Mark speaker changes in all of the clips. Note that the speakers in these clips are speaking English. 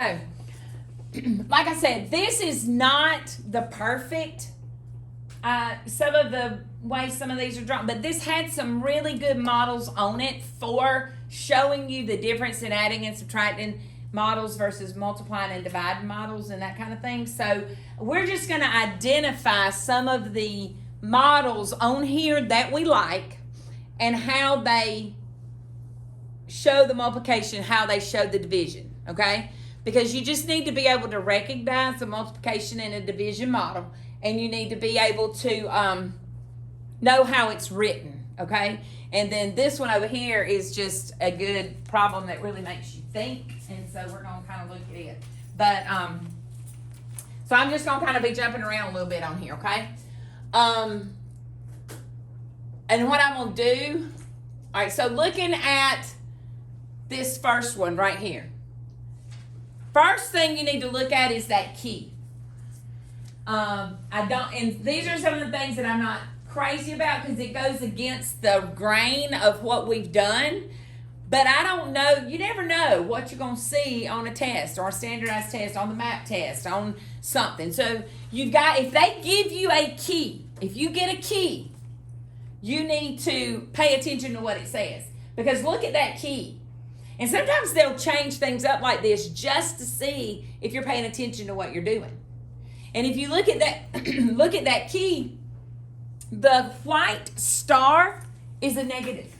Speaker 1: So, like I said, this is not the perfect. Some of the ways some of these are drawn, but this had some really good models on it for showing you the difference in adding and subtracting models versus multiplying and dividing models and that kind of thing. So we're just going to identify some of the models on here that we like and how they show the multiplication, how they show the division, okay? Because you just need to be able to recognize the multiplication in a division model, and you need to be able to know how it's written, okay? And then this one over here is just a good problem that really makes you think, and so we're going to kind of look at it. But, so I'm just going to kind of be jumping around a little bit on here, okay? And what I'm going to do, all right, so looking at this first one right here. First thing you need to look at is that key. And these are some of the things that I'm not crazy about because it goes against the grain of what we've done. But I don't know, you never know what you're going to see on a test or a standardized test, on the map test, on something. So you've got, if they give you a key, if you get a key, you need to pay attention to what it says. Because look at that key. And sometimes they'll change things up like this just to see if you're paying attention to what you're doing. And if you look at that, look at that key, the white star is a negative,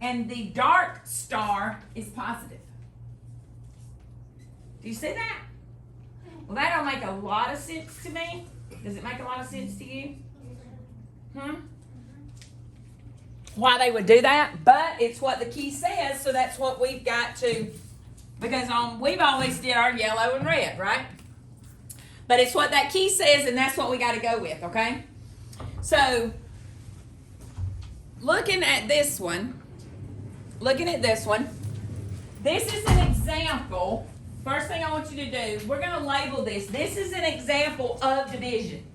Speaker 1: and the dark star is positive. Do you see that? Well, that don't make a lot of sense to me. Does it make a lot of sense to you? Why they would do that, but it's what the key says, so that's what we've got to, because we've always did our yellow and red, right? But it's what that key says, and that's what we got to go with, okay? So, looking at this one, this is an example. First thing I want you to do, we're going to label this. This is an example of division.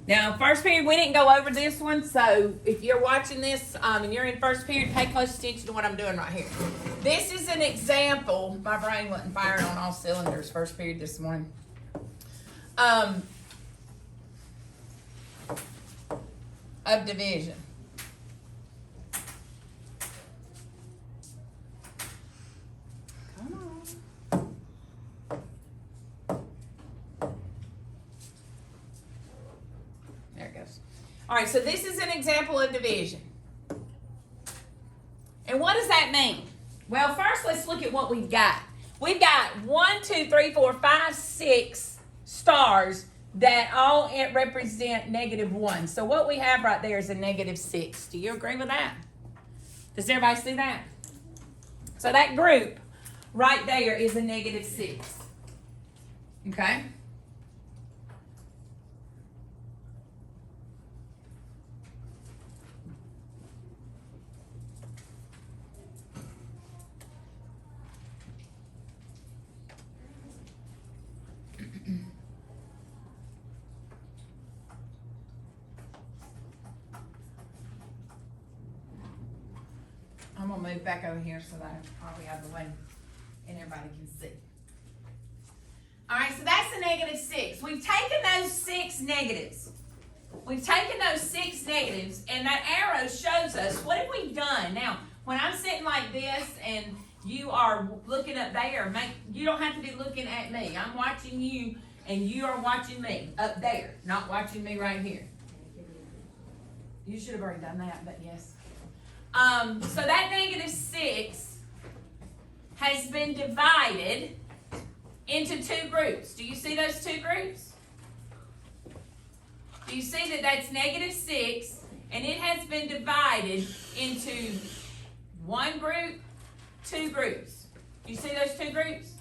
Speaker 1: Now, first period, we didn't go over this one, so if you're watching this and you're in first period, pay close attention to what I'm doing right here. This is an example. My brain wasn't firing on all cylinders first period this morning. Of division. Come on. There it goes. All right, so this is an example of division. And what does that mean? Well, first let's look at what we've got. We've got 1, 2, 3, 4, 5, 6 stars that all represent -1. So what we have right there is a -6. Do you agree with that? Does everybody see that? So that group right there is a -6. Okay? I'm going to move back over here so that I'm probably out of the way and everybody can see. All right, so that's the -6. We've taken those 6 negatives. And that arrow shows us what have we done. Now, when I'm sitting like this and you are looking up there, you don't have to be looking at me. I'm watching you and you are watching me up there, not watching me right here. You should have already done that, but yes. So that -6 has been divided into 2 groups. Do you see those 2 groups? Do you see that that's -6 and it has been divided into 1 group, 2 groups? Do you see those 2 groups?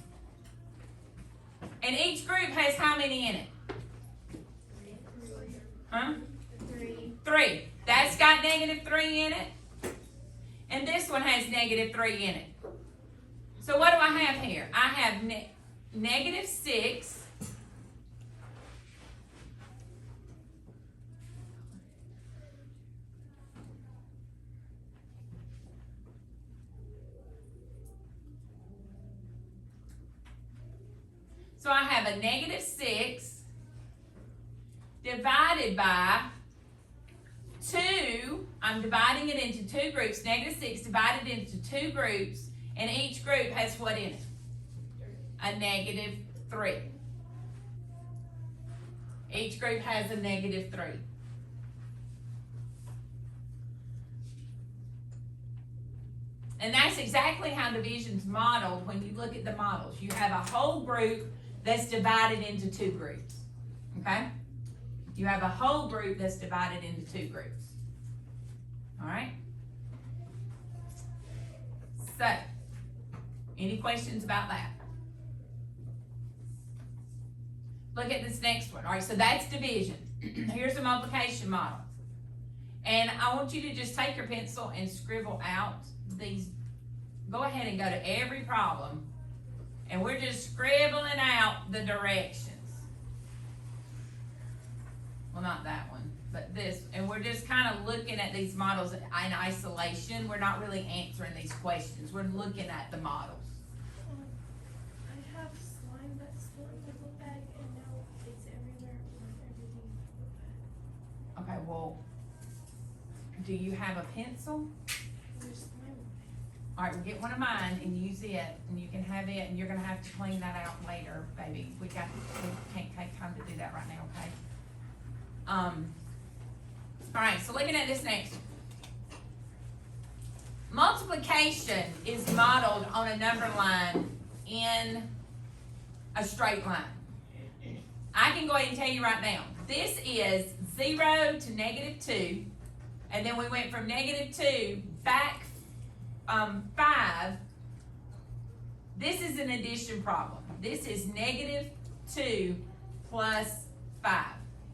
Speaker 1: And each group has how many in it? 3. That's got -3 in it. And this one has -3 in it. So what do I have here? I have -6 So I have a negative 6 divided by 2. I'm dividing it into 2 groups. Negative 6 divided into 2 groups, and each group has what in it? A negative 3. Each group has a negative 3. And that's exactly how division's modeled when you look at the models. You have a whole group that's divided into 2 groups. Okay? You have a whole group that's divided into 2 groups. All right? So, any questions about that? Look at this next one. All right, so that's division. Here's a multiplication model. And I want you to just take your pencil and scribble out these. Go ahead and go to every problem. And we're just scribbling out the directions. Well, not that one, but this. And we're just kind of looking at these models in isolation. We're not really answering these questions. We're looking at the models.
Speaker 2: I have slime that's still in the book bag, and now it's everywhere on everything in the book bag.
Speaker 1: Okay, well, do you have a pencil?
Speaker 2: There's slime on it.
Speaker 1: All right, well, get one of mine and use it, and you can have it, and you're gonna have to clean that out later, baby. We can't take time to do that right now, okay? All right, so looking at this next one. Multiplication is modeled on a number line in a straight line. I can go ahead and tell you right now, this is 0 to negative 2, and then we went from negative 2 back 5. This is an addition problem. This is negative 2 plus 5.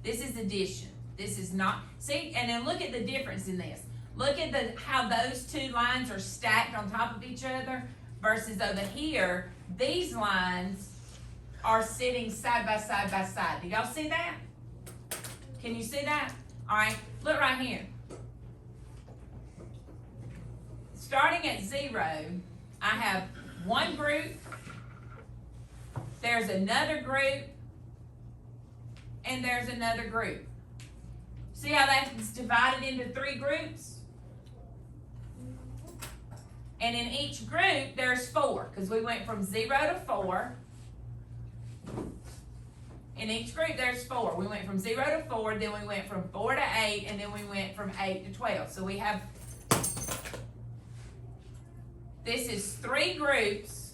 Speaker 1: This is addition. This is not, see, and then look at the difference in this. Look at how those 2 lines are stacked on top of each other versus over here, these lines are sitting side by side by side. Do y'all see that? Can you see that? All right, look right here. Starting at 0, I have one group, there's another group, and there's another group. See how that's divided into 3 groups? And in each group, there's 4, because we went from 0 to 4. In each group, there's 4. We went from 0 to 4, then we went from 4 to 8, and then we went from 8 to 12. So we have, this is 3 groups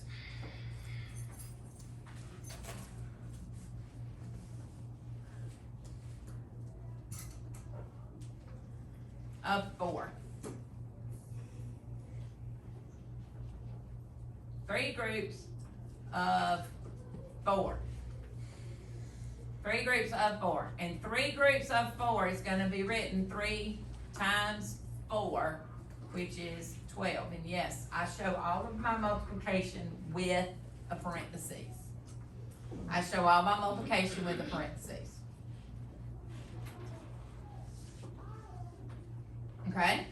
Speaker 1: of 4. 3 groups of 4. 3 groups of 4. And 3 groups of 4 is going to be written 3 times 4, which is 12. And yes, I show all of my multiplication with a parentheses. I show all my multiplication with a parentheses. Okay?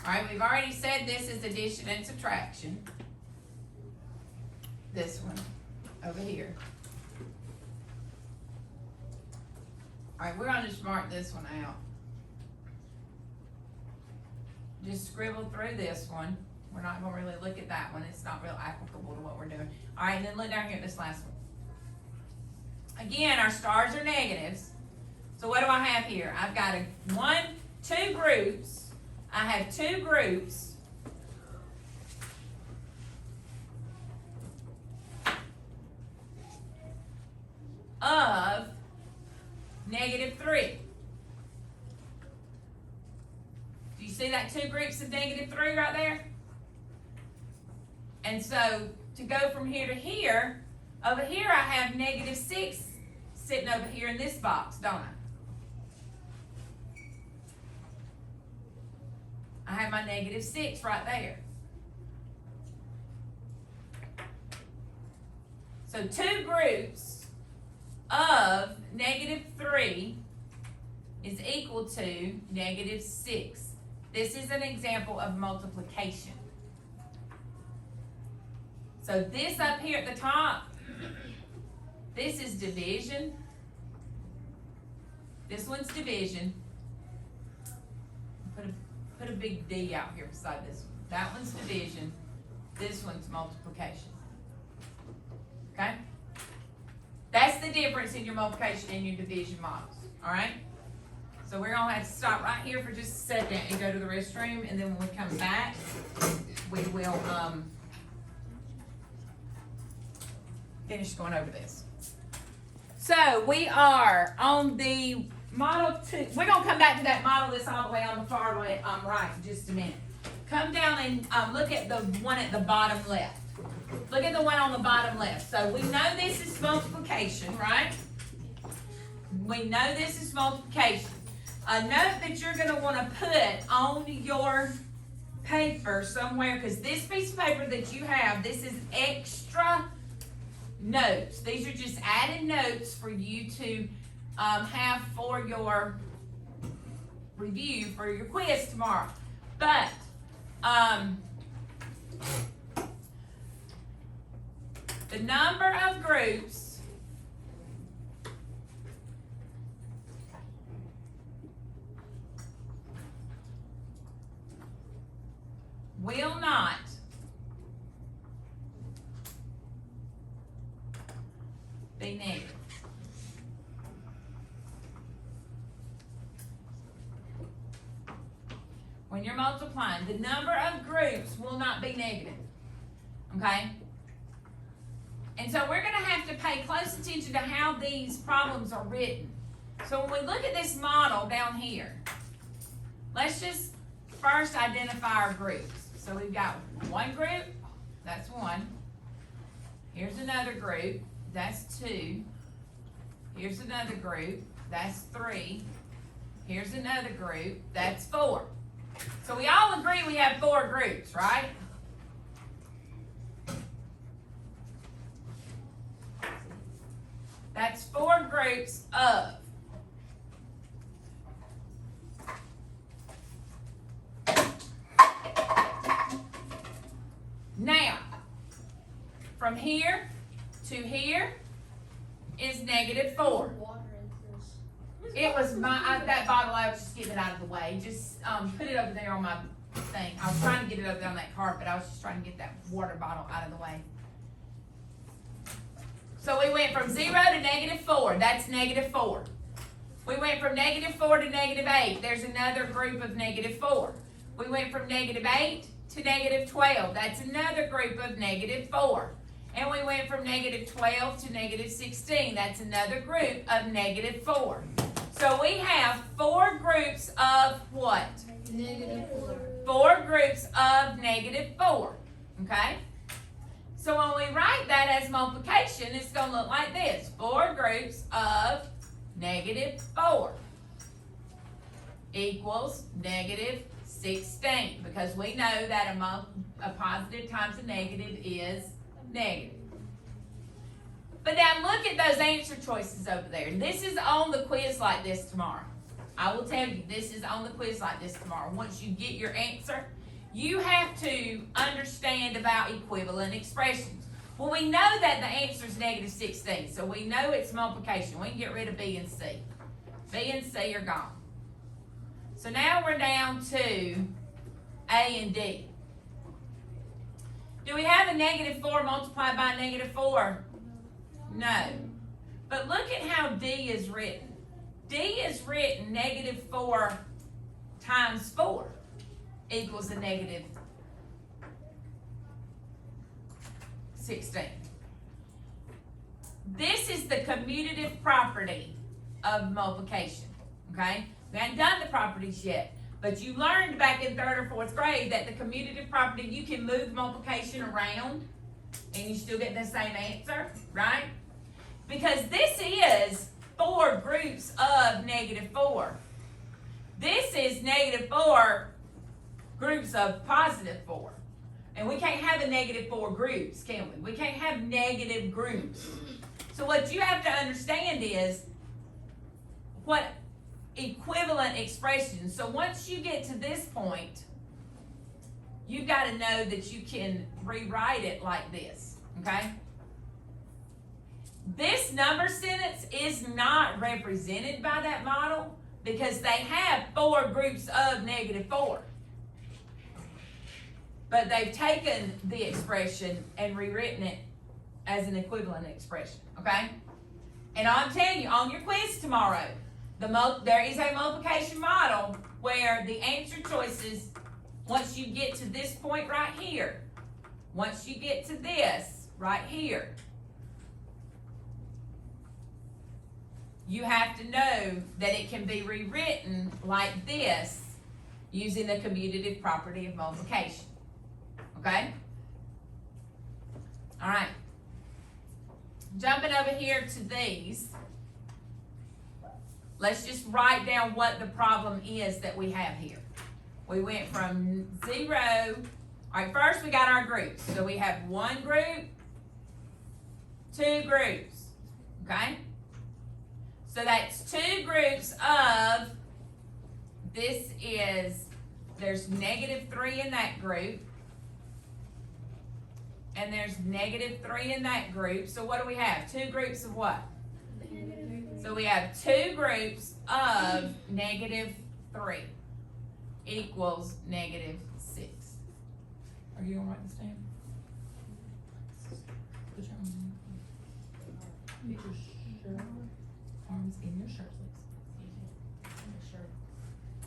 Speaker 1: All right, we've already said this is addition and subtraction. This one over here. All right, we're going to just mark this one out. Just scribble through this one. We're not going to really look at that one. It's not real applicable to what we're doing. All right, and then look down here at this last one. Again, our stars are negatives. So what do I have here? I've got 2 groups. I have 2 groups of negative 3. Do you see that 2 groups of negative 3 right there? And so to go from here to here, over here I have negative 6 sitting over here in this box, don't I? I have my negative 6 right there. So 2 groups of negative 3 is equal to negative 6. This is an example of multiplication. So this up here at the top This is division. This one's division. Put a big D out here beside this one. That one's division. This one's multiplication. Okay? That's the difference in your multiplication and your division models. Alright? So we're going to have to stop right here for just a second and go to the restroom, and then when we come back, we will finish going over this. So we are on the model 2. We're going to come back to that model that's all the way on the far right in just a minute. Come down and look at the one at the bottom left. Look at the one on the bottom left. So we know this is multiplication, right? We know this is multiplication. A note that you're going to want to put on your paper somewhere, because this piece of paper that you have, this is extra notes. These are just added notes for you to have for your review for your quiz tomorrow. But the number of groups will not be negative. When you're multiplying, the number of groups will not be negative. Okay? And so we're going to have to pay close attention to how these problems are written. So when we look at this model down here, let's just first identify our groups. So we've got one group, that's 1. Here's another group, that's 2. Here's another group, that's 3. Here's another group, that's 4. So we all agree we have 4 groups, right? That's 4 groups of. Now, from here to here is -4. It was that bottle, I was just getting it out of the way. Just put it over there on my thing. I was trying to get it over there on that carpet. I was just trying to get that water bottle out of the way. So we went from 0 to -4. That's -4. We went from -4 to -8. There's another group of -4. We went from -8 to -12. That's another group of -4. And we went from -12 to -16. That's another group of -4. So we have 4 groups of what?
Speaker 2: -4.
Speaker 1: 4 groups of -4. Okay? So when we write that as multiplication, it's going to look like this. 4 groups of -4 equals -16. Because we know that a positive times a negative is negative. But now look at those answer choices over there. This is on the quiz like this tomorrow. I will tell you, this is on the quiz like this tomorrow. Once you get your answer, you have to understand about equivalent expressions. Well, we know that the answer is -16, so we know it's multiplication. We can get rid of B and C. B and C are gone. So now we're down to A and D. Do we have a -4 multiplied by -4? No. But look at how D is written. D is written -4 times 4 equals a -16. This is the commutative property of multiplication. Okay? We haven't done the properties yet. But you learned back in 3rd or 4th grade that the commutative property, you can move multiplication around and you still get the same answer, right? Because this is 4 groups of -4. This is -4 groups of +4. And we can't have a -4 groups, can we? We can't have negative groups. So what you have to understand is what equivalent expressions. So once you get to this point, you've got to know that you can rewrite it like this, okay? This number sentence is not represented by that model because they have 4 groups of -4. But they've taken the expression and rewritten it as an equivalent expression, okay? And I'm telling you, on your quiz tomorrow, there is a multiplication model where the answer choices, once you get to this point right here, once you get to this right here, you have to know that it can be rewritten like this using the commutative property of multiplication. Okay? All right. Jumping over here to these, let's just write down what the problem is that we have here. We went from 0. All right, first we got our groups. So we have 1 group, 2 groups. Okay? So that's 2 groups of, this is, there's -3 in that group. And there's -3 in that group. So what do we have? 2 groups of what? So we have 2 groups of -3 equals -6. Are you gonna write this down? Put your arms in. Put your arms in your shirt, please.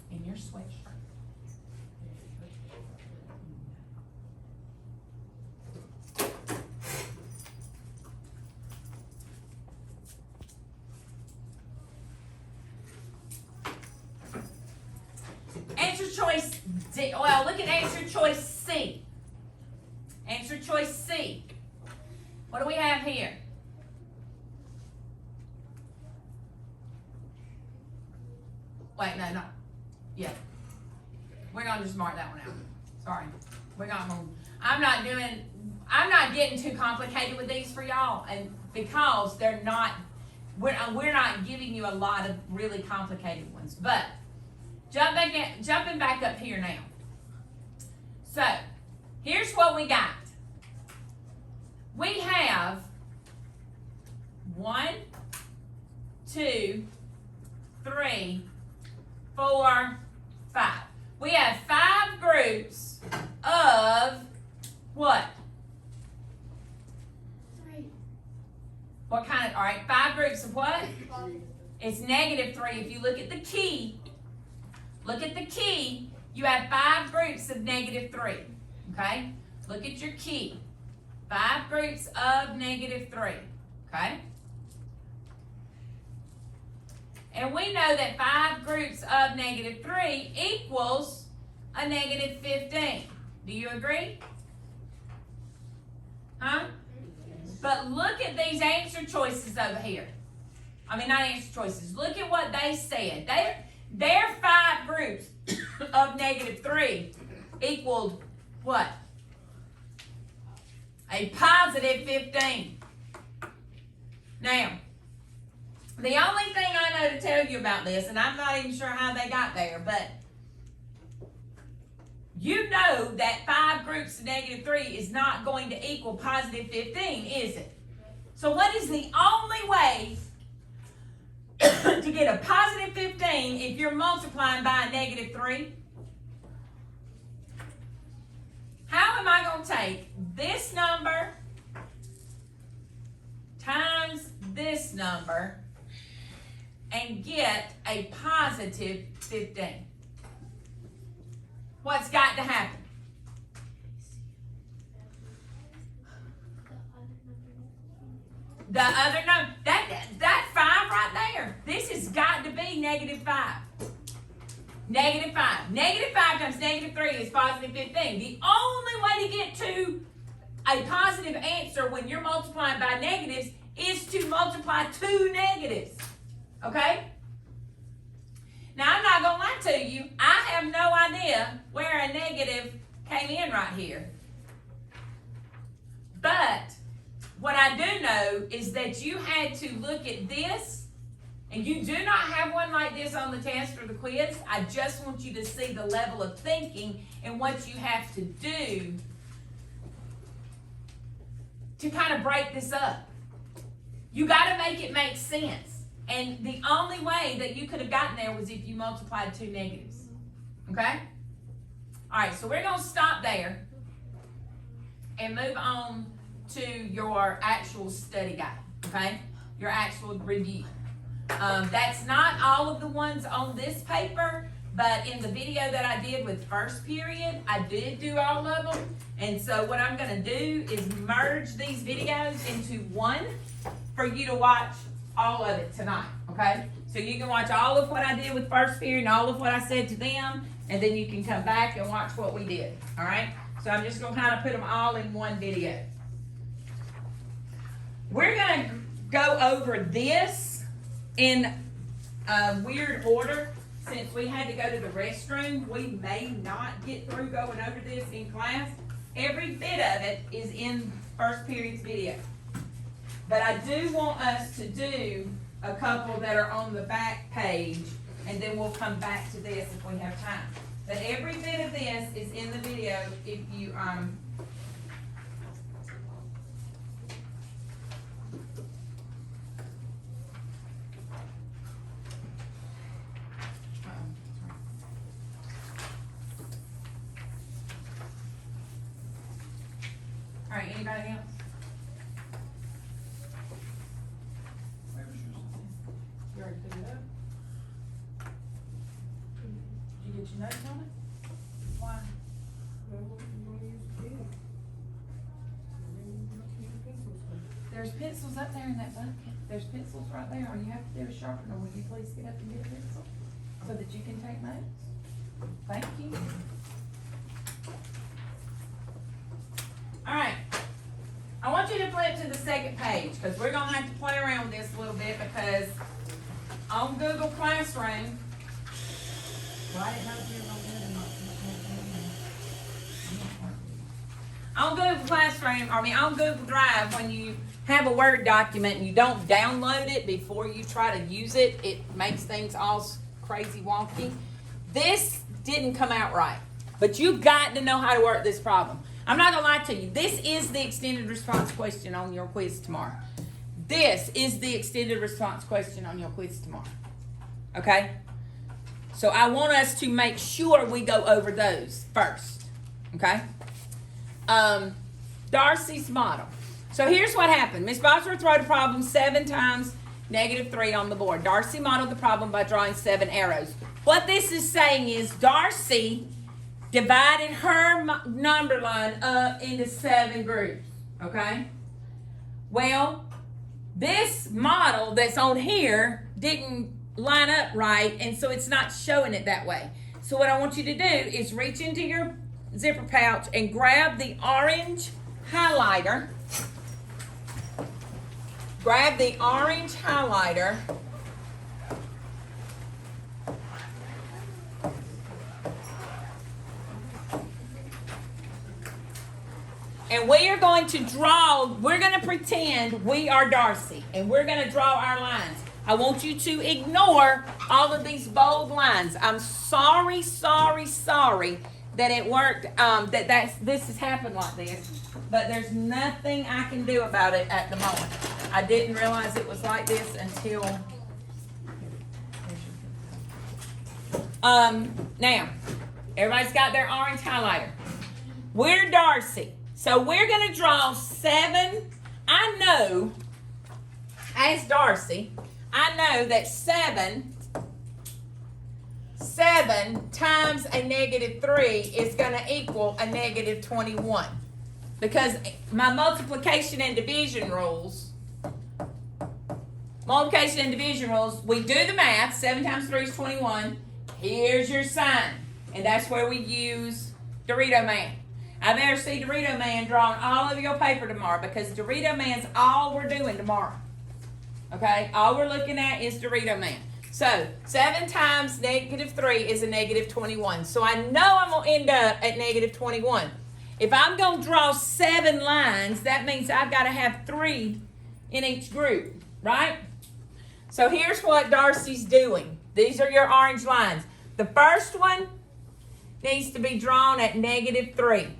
Speaker 1: In your sweatshirt. Answer choice D. Well, look at answer choice C. Answer choice C. What do we have here? Wait, no. Yeah. We're gonna just mark that one out. Sorry. I'm not getting too complicated with these for y'all, and because they're not, we're not giving you a lot of really complicated ones. But jumping back up here now. So here's what we got. We have 1, 2, 3, 4, 5. We have 5 groups of what?
Speaker 2: 3.
Speaker 1: What kind of, all right, 5 groups of what? It's -3. If you look at the key, you have 5 groups of -3, okay? Look at your key. 5 groups of -3, okay? And we know that 5 groups of -3 equals a -15. Do you agree? Huh? But look at these answer choices over here. I mean, not answer choices. Look at what they said. Their 5 groups of -3 equaled what? A +15. Now, the only thing I know to tell you about this, and I'm not even sure how they got there, but you know that 5 groups of -3 is not going to equal +15, is it? So what is the only way to get a +15 if you're multiplying by a -3? How am I going to take this number times this number and get a +15? What's got to happen? The other number, that 5 right there, this has got to be -5. -5. -5 times -3 is +15. The only way to get to a positive answer when you're multiplying by negatives is to multiply 2 negatives. Okay? Now, I'm not going to lie to you. I have no idea where a negative came in right here. But what I do know is that you had to look at this, and you do not have one like this on the test or the quiz. I just want you to see the level of thinking and what you have to do to kind of break this up. You got to make it make sense. And the only way that you could have gotten there was if you multiplied two negatives. Okay? All right, so we're going to stop there and move on to your actual study guide. Okay? Your actual review. That's not all of the ones on this paper, but in the video that I did with first period, I did do all of them. And so what I'm going to do is merge these videos into one for you to watch all of it tonight, okay? So you can watch all of what I did with first period and all of what I said to them, and then you can come back and watch what we did, all right? So I'm just going to kind of put them all in one video. We're going to go over this in a weird order. Since we had to go to the restroom, we may not get through going over this in class. Every bit of it is in first period's video. But I do want us to do a couple that are on the back page, and then we'll come back to this if we have time. But every bit of this is in the video if you all right, anybody else? You already put it up? Did you get your notes on it? Why? There's pencils up there in that bucket. There's pencils right there. All you have to do is sharpen them. Will you please get up and get a pencil so that you can take notes? Thank you. All right. I want you to flip to the second page because we're going to have to play around with this a little bit because on Google Classroom, well, I didn't know if you were going to do it or not. On Google Classroom, on Google Drive, when you have a Word document and you don't download it before you try to use it, it makes things all crazy wonky. This didn't come out right, but you got to know how to work this problem. I'm not going to lie to you. This is the extended response question on your quiz tomorrow. This is the extended response question on your quiz tomorrow. Okay? So I want us to make sure we go over those first. Okay? Darcy's model. So here's what happened. Ms. Bosworth wrote a problem 7 times -3 on the board. Darcy modeled the problem by drawing 7 arrows. What this is saying is Darcy divided her number line up into 7 groups. Okay? Well, this model that's on here didn't line up right, and so it's not showing it that way. So what I want you to do is reach into your zipper pouch and grab the orange highlighter. Grab the orange highlighter. And we are going to we're going to pretend we are Darcy, and we're going to draw our lines. I want you to ignore all of these bold lines. I'm sorry that it worked, this has happened like this, but there's nothing I can do about it at the moment. I didn't realize it was like this until, now, everybody's got their orange highlighter. We're Darcy. So we're going to draw 7. I know, as Darcy, I know that 7 times a -3 is going to equal a -21. Because my multiplication and division rules, we do the math. 7 times 3 is 21. Here's your sign. And that's where we use Dorito Man. I better see Dorito Man drawing all of your paper tomorrow because Dorito Man's all we're doing tomorrow. Okay? All we're looking at is Dorito Man. So, 7 times -3 is a -21. So, I know I'm going to end up at -21. If I'm going to draw 7 lines, that means I've got to have 3 in each group, right? So, here's what Darcy's doing. These are your orange lines. The first one needs to be drawn at -3.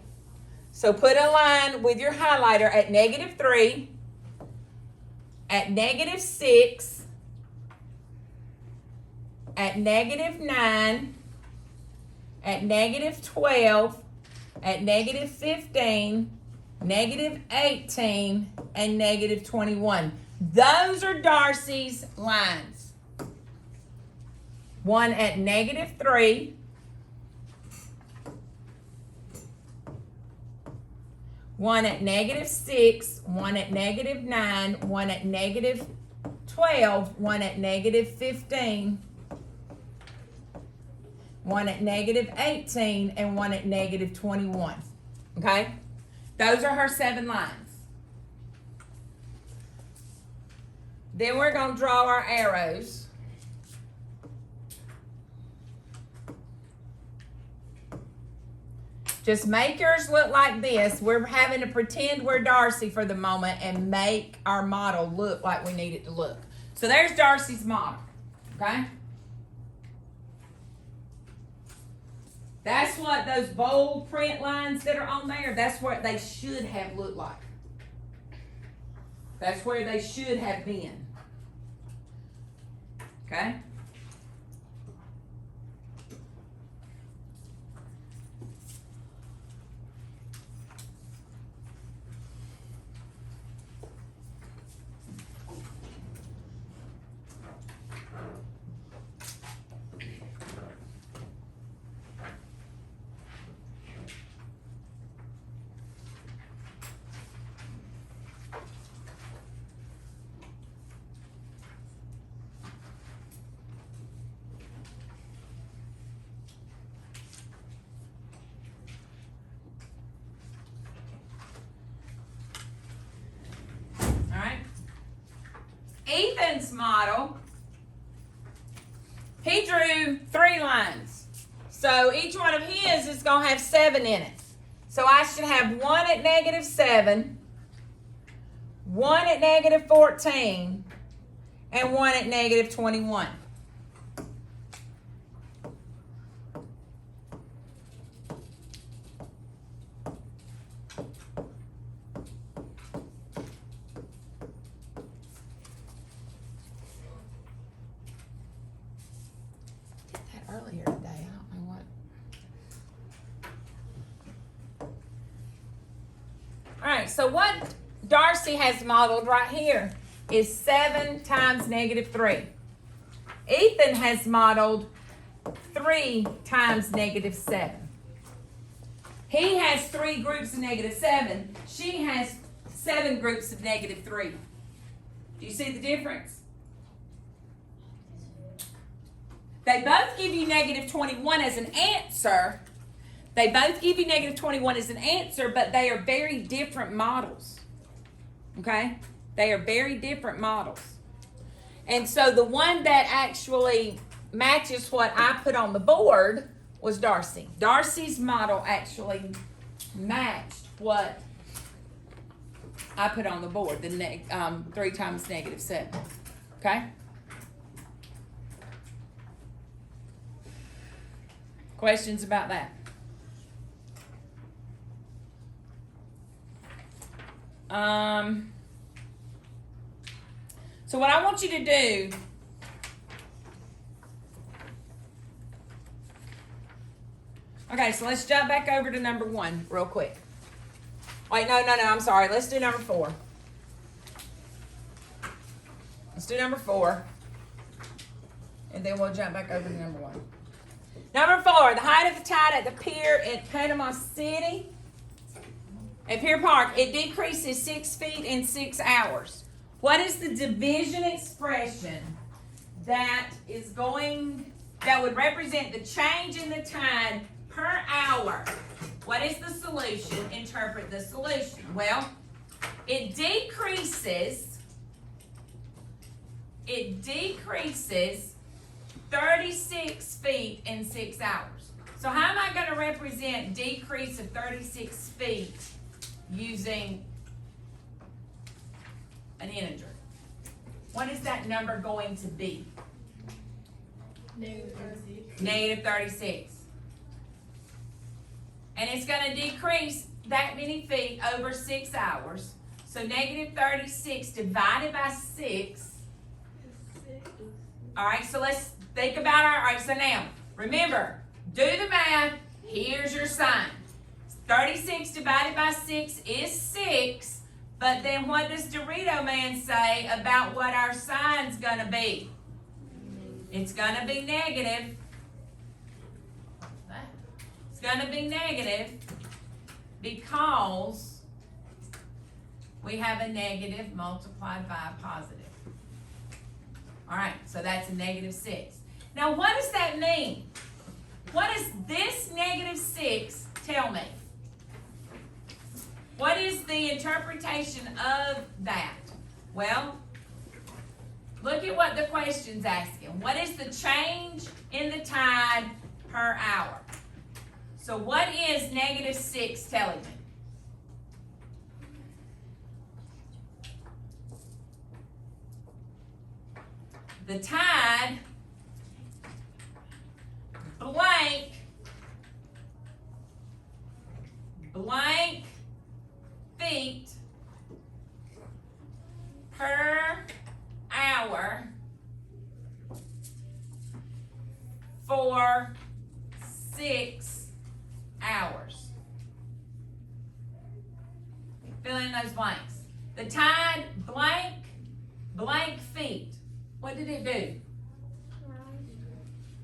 Speaker 1: So put a line with your highlighter at -3. at -6, at -9, at -12, at -15, -18, and -21. Those are Darcy's lines. One at -3, one at -6, one at -9, one at -12, one at -15, one at -18, and one at -21. Okay? Those are her 7 lines. Then we're going to draw our arrows. Just make yours look like this. We're having to pretend we're Darcy for the moment and make our model look like we need it to look. So there's Darcy's model. Okay? That's what those bold print lines that are on there, that's what they should have looked like. That's where they should have been. Okay? Ethan's model, he drew 3 lines. So each one of his is going to have 7 in it. So I should have 1 at -7, 1 at -14, and 1 at -21. Earlier today, I don't know what. All right, so what Darcy has modeled right here is 7 times -3. Ethan has modeled 3 times -7. He has 3 groups of -7. She has 7 groups of -3. Do you see the difference? They both give you -21 as an answer. They both give you -21 as an answer, but they are very different models. Okay? They are very different models. And so the one that actually matches what I put on the board was Darcy. Darcy's model actually matched what I put on the board, the 3 times -7. Okay? Questions about that? So what I want you to do, okay, so let's jump back over to number 1 real quick. Wait, no, I'm sorry. Let's do number 4. Let's do number 4. And then we'll jump back over to number 1. Number 4, the height of the tide at the pier at Panama City, at Pier Park, it decreases 6 feet in 6 hours. What is the division expression that would represent the change in the tide per hour? What is the solution? Interpret the solution. Well, it decreases 36 feet in 6 hours. So how am I going to represent decrease of 36 feet using an integer? What is that number going to be?
Speaker 2: -36.
Speaker 1: -36. And it's going to decrease that many feet over 6 hours. So negative 36 divided by 6.
Speaker 2: It's 6.
Speaker 1: All right, so let's think about our, all right, so now, remember, do the math. Here's your sign. 36 divided by 6 is 6. But then what does Dorito Man say about what our sign's going to be? It's going to be negative. It's going to be negative because we have a negative multiplied by a positive. All right, so that's a negative 6. Now, what does that mean? What does this negative 6 tell me? What is the interpretation of that? Well, look at what the question's asking. What is the change in the tide per hour? So what is negative 6 telling me? The tide blank feet per hour for 6 hours. Fill in those blanks. The tide blank feet. What did it do?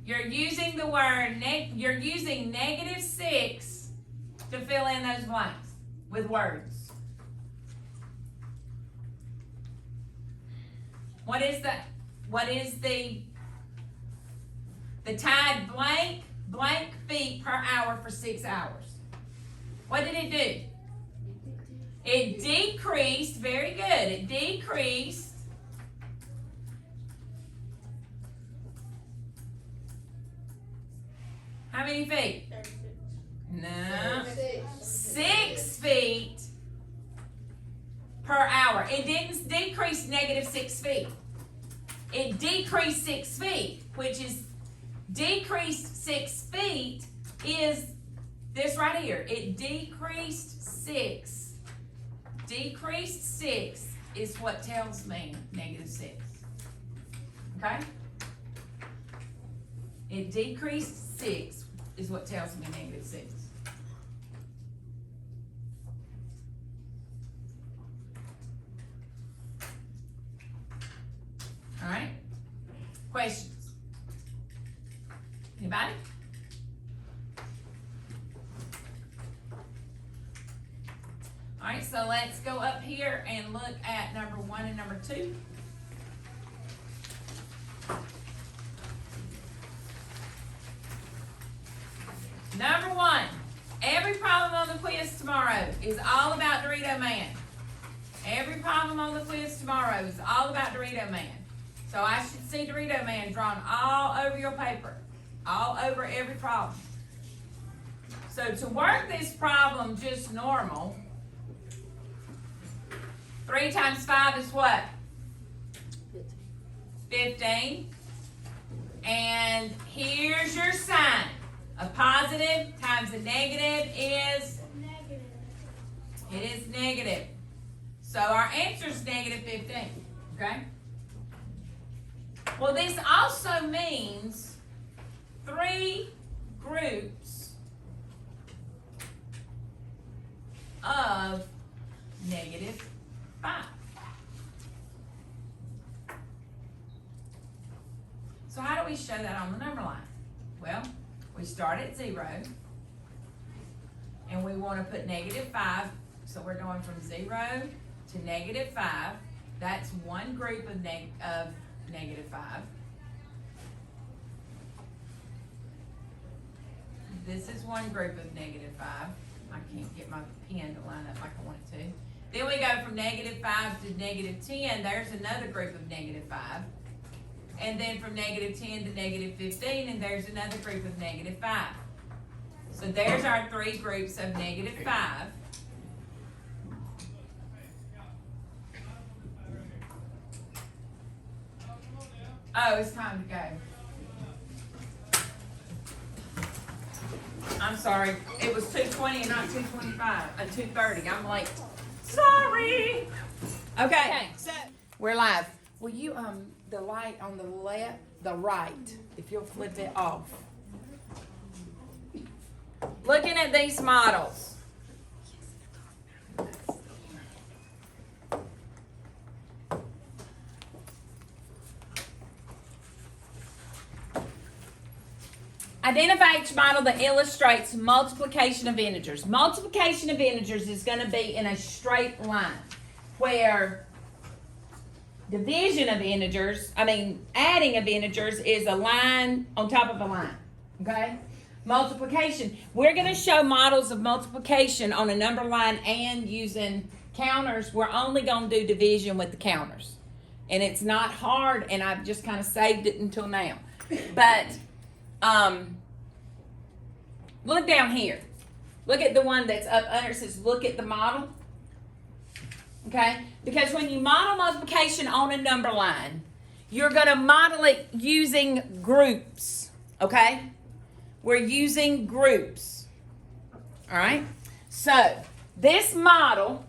Speaker 1: You're using the word, you're using negative 6 to fill in those blanks with words. What is the tide blank feet per hour for 6 hours? What did it do? It decreased, very good, it decreased how many feet?
Speaker 2: 36.
Speaker 1: No. 6 feet per hour. It didn't decrease negative 6 feet. It decreased 6 feet, which is decreased 6 feet is this right here. It decreased 6. Decreased 6 is what tells me negative 6. Okay? It decreased 6 is what tells me negative 6. All right? Questions? Anybody? All right, so let's go up here and look at number 1 and number 2. Number 1, every problem on the quiz tomorrow is all about Dorito Man. Every problem on the quiz tomorrow is all about Dorito Man. So I should see Dorito Man drawn all over your paper, all over every problem. So to work this problem just normal, 3 times 5 is what? 15. And here's your sign. A positive times a negative is?
Speaker 2: Negative.
Speaker 1: It is negative. So our answer is negative 15. Okay? Well, this also means 3 groups of negative 5. So how do we show that on the number line? Well, we start at 0, and we want to put negative 5, so we're going from 0 to negative 5. That's one group of negative 5. This is one group of negative 5. I can't get my pen to line up like I want it to. Then we go from negative 5 to negative 10. There's another group of negative 5. And then from negative 10 to negative 15, and there's another group of negative 5. So there's our 3 groups of negative 5. Oh, it's time to go. I'm sorry. It was 2:20 and not 2:25. 2:30. I'm late. Sorry. Okay. So we're live. Will you the light on the left, the right, if you'll flip it off. Looking at these models. Identify each model that illustrates multiplication of integers. Multiplication of integers is going to be in a straight line, where division of integers, adding of integers is a line on top of a line, okay? Multiplication, we're going to show models of multiplication on a number line and using counters. We're only going to do division with the counters. And it's not hard, and I've just kind of saved it until now. But look down here. Look at the one that's up under. It says, look at the model. Okay? Because when you model multiplication on a number line, you're going to model it using groups. Okay? We're using groups. All right? So, this model,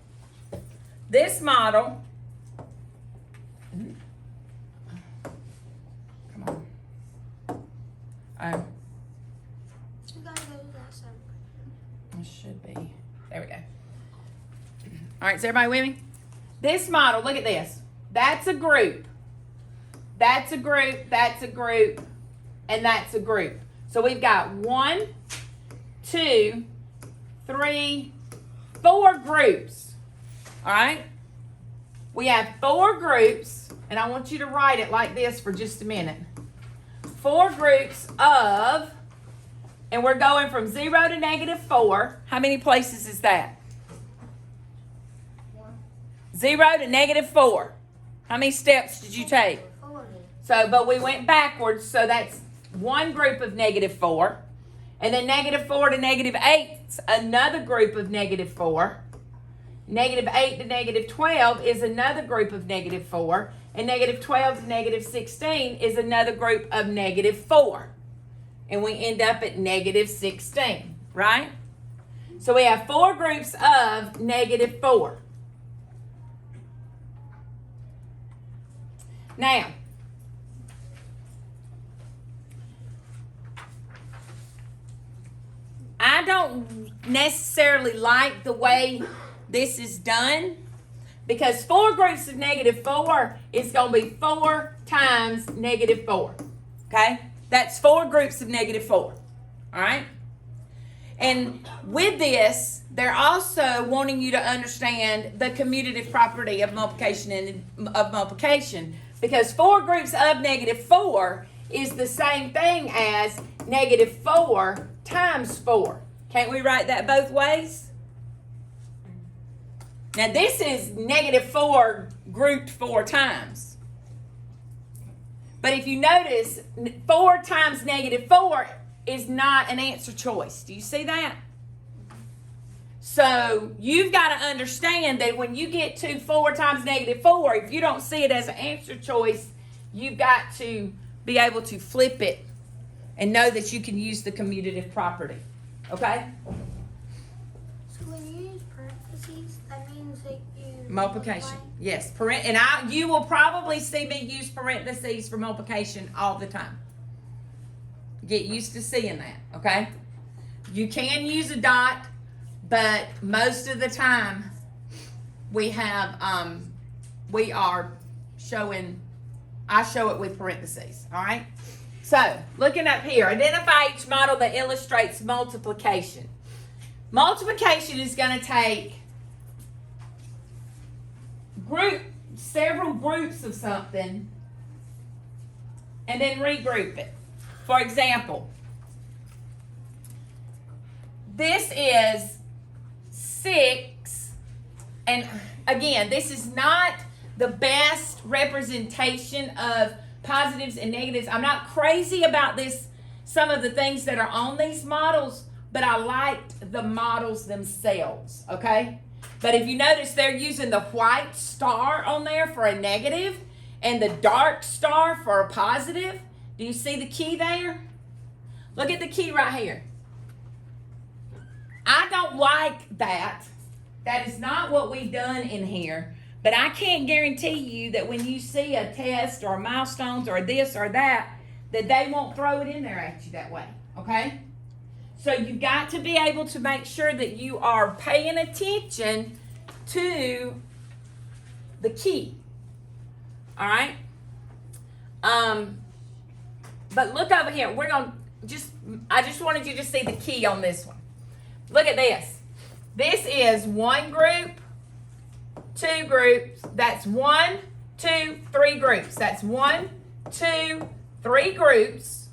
Speaker 1: come on.
Speaker 2: You gotta go to that side.
Speaker 1: It should be. There we go. All right, is everybody with me? This model, look at this. That's a group. That's a group, that's a group, and that's a group. So we've got 1, 2, 3, 4 groups. All right? We have 4 groups, and I want you to write it like this for just a minute. 4 groups of, and we're going from 0 to -4. How many places is that? 0 to -4. How many steps did you take?
Speaker 2: 40.
Speaker 1: So, but we went backwards, so that's one group of -4. And then -4 to -8 is another group of -4. -8 to -12 is another group of -4. And -12 to -16 is another group of -4. And we end up at -16, right? So we have 4 groups of -4. Now, I don't necessarily like the way this is done, because 4 groups of -4 is going to be 4 times -4. Okay? That's 4 groups of -4. All right? And with this, they're also wanting you to understand the commutative property of multiplication, because 4 groups of -4 is the same thing as -4 times 4. Can't we write that both ways? Now this is -4 grouped 4 times. But if you notice, 4 times -4 is not an answer choice. Do you see that? So you've got to understand that when you get to 4 times -4, if you don't see it as an answer choice, you've got to be able to flip it and know that you can use the commutative property. Okay?
Speaker 2: So when you use parentheses, that means that you
Speaker 1: Multiplication.
Speaker 2: multiply?
Speaker 1: Yes. You will probably see me use parentheses for multiplication all the time. Get used to seeing that, okay? You can use a dot, but most of the time we have I show it with parentheses, all right? So, looking up here, identify each model that illustrates multiplication. Multiplication is going to take several groups of something and then regroup it. For example, this is 6, and again, this is not the best representation of positives and negatives. I'm not crazy about this, some of the things that are on these models, but I liked the models themselves, okay? But if you notice, they're using the white star on there for a negative and the dark star for a positive. Do you see the key there? Look at the key right here. I don't like that That is not what we've done in here. But I can't guarantee you that when you see a test or milestones or this or that they won't throw it in there at you that way, okay? So you've got to be able to make sure that you are paying attention to the key, all right? But look over here. I just wanted you to see the key on this one. Look at this. This is one group, two groups. That's 1, 2, 3 groups. That's 1, 2, 3 groups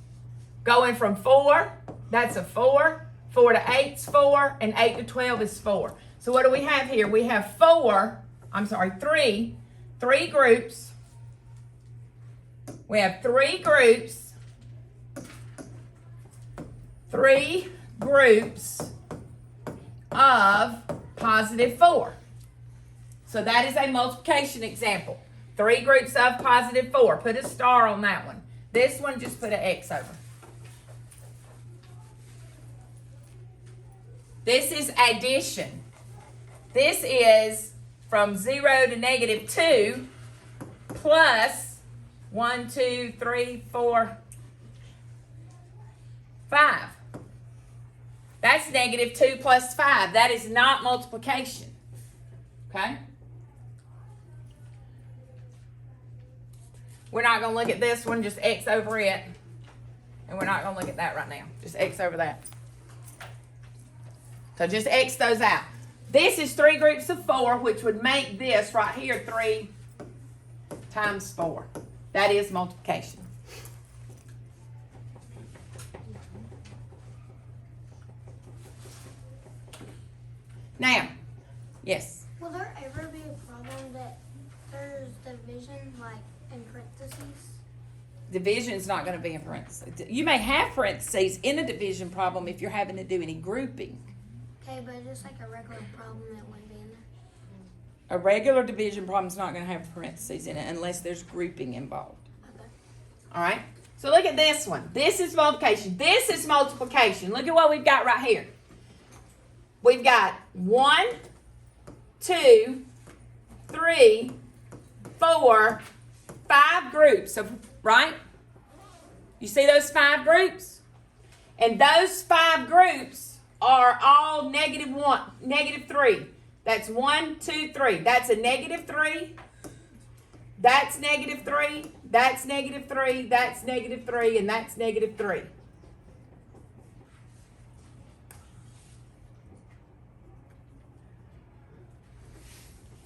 Speaker 1: going from 4. That's a 4. 4 to 8 is 4, and 8 to 12 is 4. So what do we have here? We have 3 groups. We have 3 groups. 3 groups of positive 4. So that is a multiplication example. 3 groups of positive 4. Put a star on that one. This one, just put an X over. This is addition. This is from 0 to negative 2 plus 1, 2, 3, 4, 5. That's negative 2 plus 5. That is not multiplication. Okay? We're not going to look at this one. Just X over it. And we're not going to look at that right now. Just X over that. So just X those out. This is 3 groups of 4, which would make this right here 3 times 4. That is multiplication. Now, yes.
Speaker 2: Will there ever be a problem that there's division, like in parentheses?
Speaker 1: Division is not going to be in parentheses. You may have parentheses in a division problem if you're having to do any grouping.
Speaker 2: Okay, but just like a regular problem that wouldn't be in there.
Speaker 1: A regular division problem is not going to have parentheses in it unless there's grouping involved.
Speaker 2: Okay.
Speaker 1: All right? So look at this one. This is multiplication. This is multiplication. Look at what we've got right here. We've got 1, 2, 3, 4, 5 groups of, right? You see those 5 groups? And those 5 groups are all negative 3. That's 1, 2, 3. That's a negative 3. That's negative 3. That's negative 3. That's negative 3. And that's negative 3.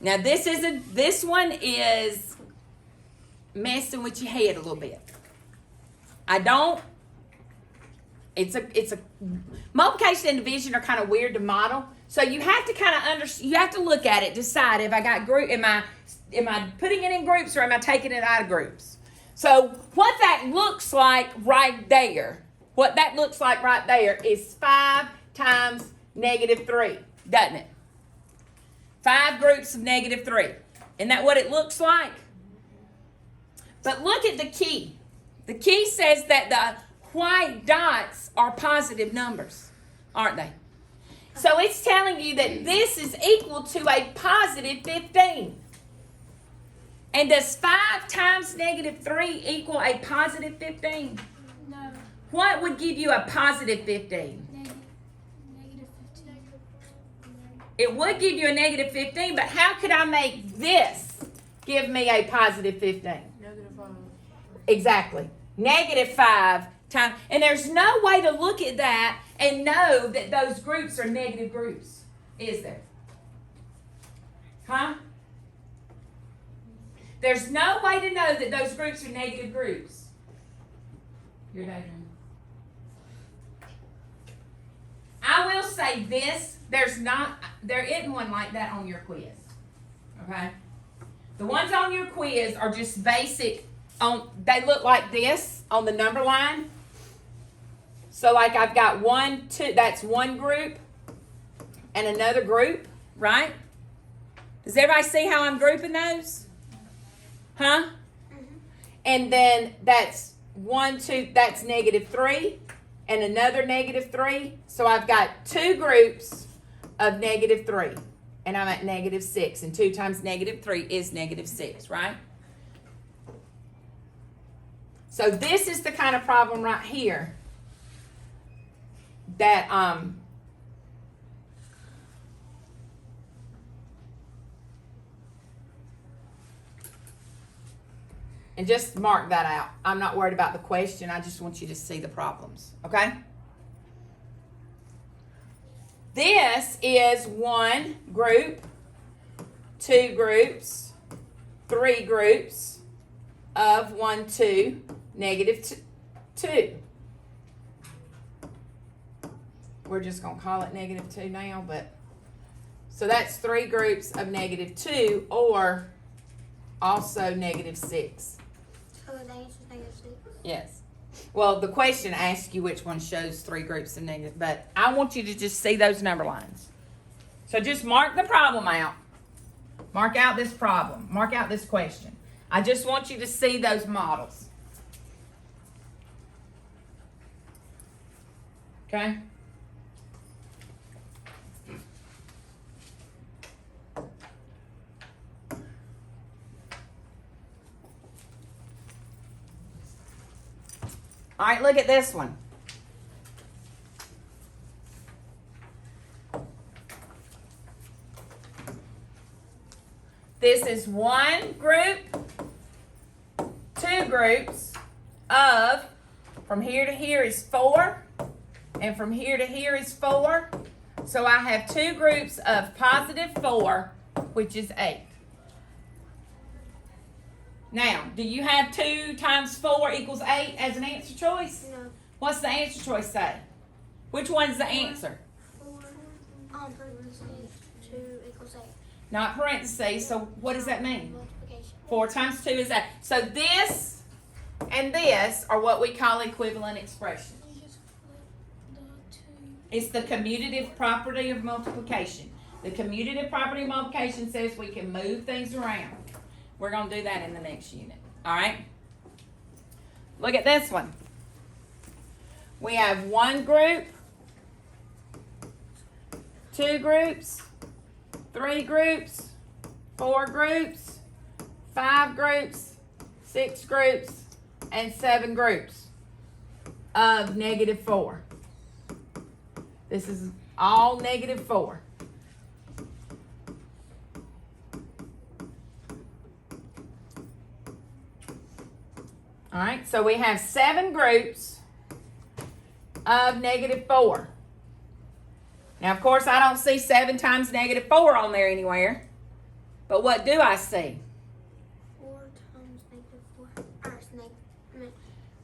Speaker 1: Now this one is messing with your head a little bit. It's a multiplication and division are kind of weird to model. So you have to you have to look at it, decide if I got group, am I putting it in groups or am I taking it out of groups? So what that looks like right there, is 5 times negative 3, doesn't it? 5 groups of negative 3. Isn't that what it looks like? But look at the key. The key says that the white dots are positive numbers, aren't they? So it's telling you that this is equal to a positive 15. And does 5 times negative 3 equal a positive 15?
Speaker 2: No.
Speaker 1: What would give you a positive 15?
Speaker 2: Negative 15.
Speaker 1: It would give you a negative 15, but how could I make this give me a positive 15?
Speaker 3: Negative 5.
Speaker 1: Exactly. Negative 5 times. And there's no way to look at that and know that those groups are negative groups, is there? Huh? There's no way to know that those groups are negative groups. Your daydream. I will say this, there isn't one like that on your quiz. Okay? The ones on your quiz are just basic. They look like this on the number line. So like I've got 1, 2, that's one group and another group, right? Does everybody see how I'm grouping those? Huh?
Speaker 2: Mm-hmm.
Speaker 1: And then that's 1, 2, that's negative 3 and another negative 3. So I've got 2 groups of negative 3. and I'm at negative 6. And 2 times negative 3 is negative 6, right? So this is the kind of problem right here that and just mark that out. I'm not worried about the question. I just want you to see the problems, okay? This is 1 group, 2 groups, 3 groups of 1, 2, negative 2. We're just going to call it negative 2 now, but so that's 3 groups of negative 2 or also negative 6.
Speaker 2: So the answer is negative 6?
Speaker 1: Yes. Well, the question asks you which one shows 3 groups of negative, but I want you to just see those number lines. So just mark the problem out. Mark out this problem. Mark out this question. I just want you to see those models. Okay? All right, look at this one. This is 1 group, 2 groups of, from here to here is 4, and from here to here is 4. So I have 2 groups of positive 4, which is 8. Now, do you have 2 times 4 equals 8 as an answer choice?
Speaker 2: No.
Speaker 1: What's the answer choice say? Which one's the answer?
Speaker 2: 4, parentheses, 2 equals 8.
Speaker 1: Not parentheses, so what does that mean?
Speaker 2: Multiplication.
Speaker 1: 4 times 2 is 8. So this and this are what we call equivalent expressions.
Speaker 2: You just put the 2.
Speaker 1: It's the commutative property of multiplication. The commutative property of multiplication says we can move things around. We're going to do that in the next unit. All right? Look at this one. We have 1 group, 2 groups, 3 groups, 4 groups, 5 groups, 6 groups, and 7 groups of negative 4. This is all negative 4. All right, so we have 7 groups of negative 4. Now, of course, I don't see 7 times negative 4 on there anywhere. But what do I see?
Speaker 2: 4 times negative 4. Or it's negative.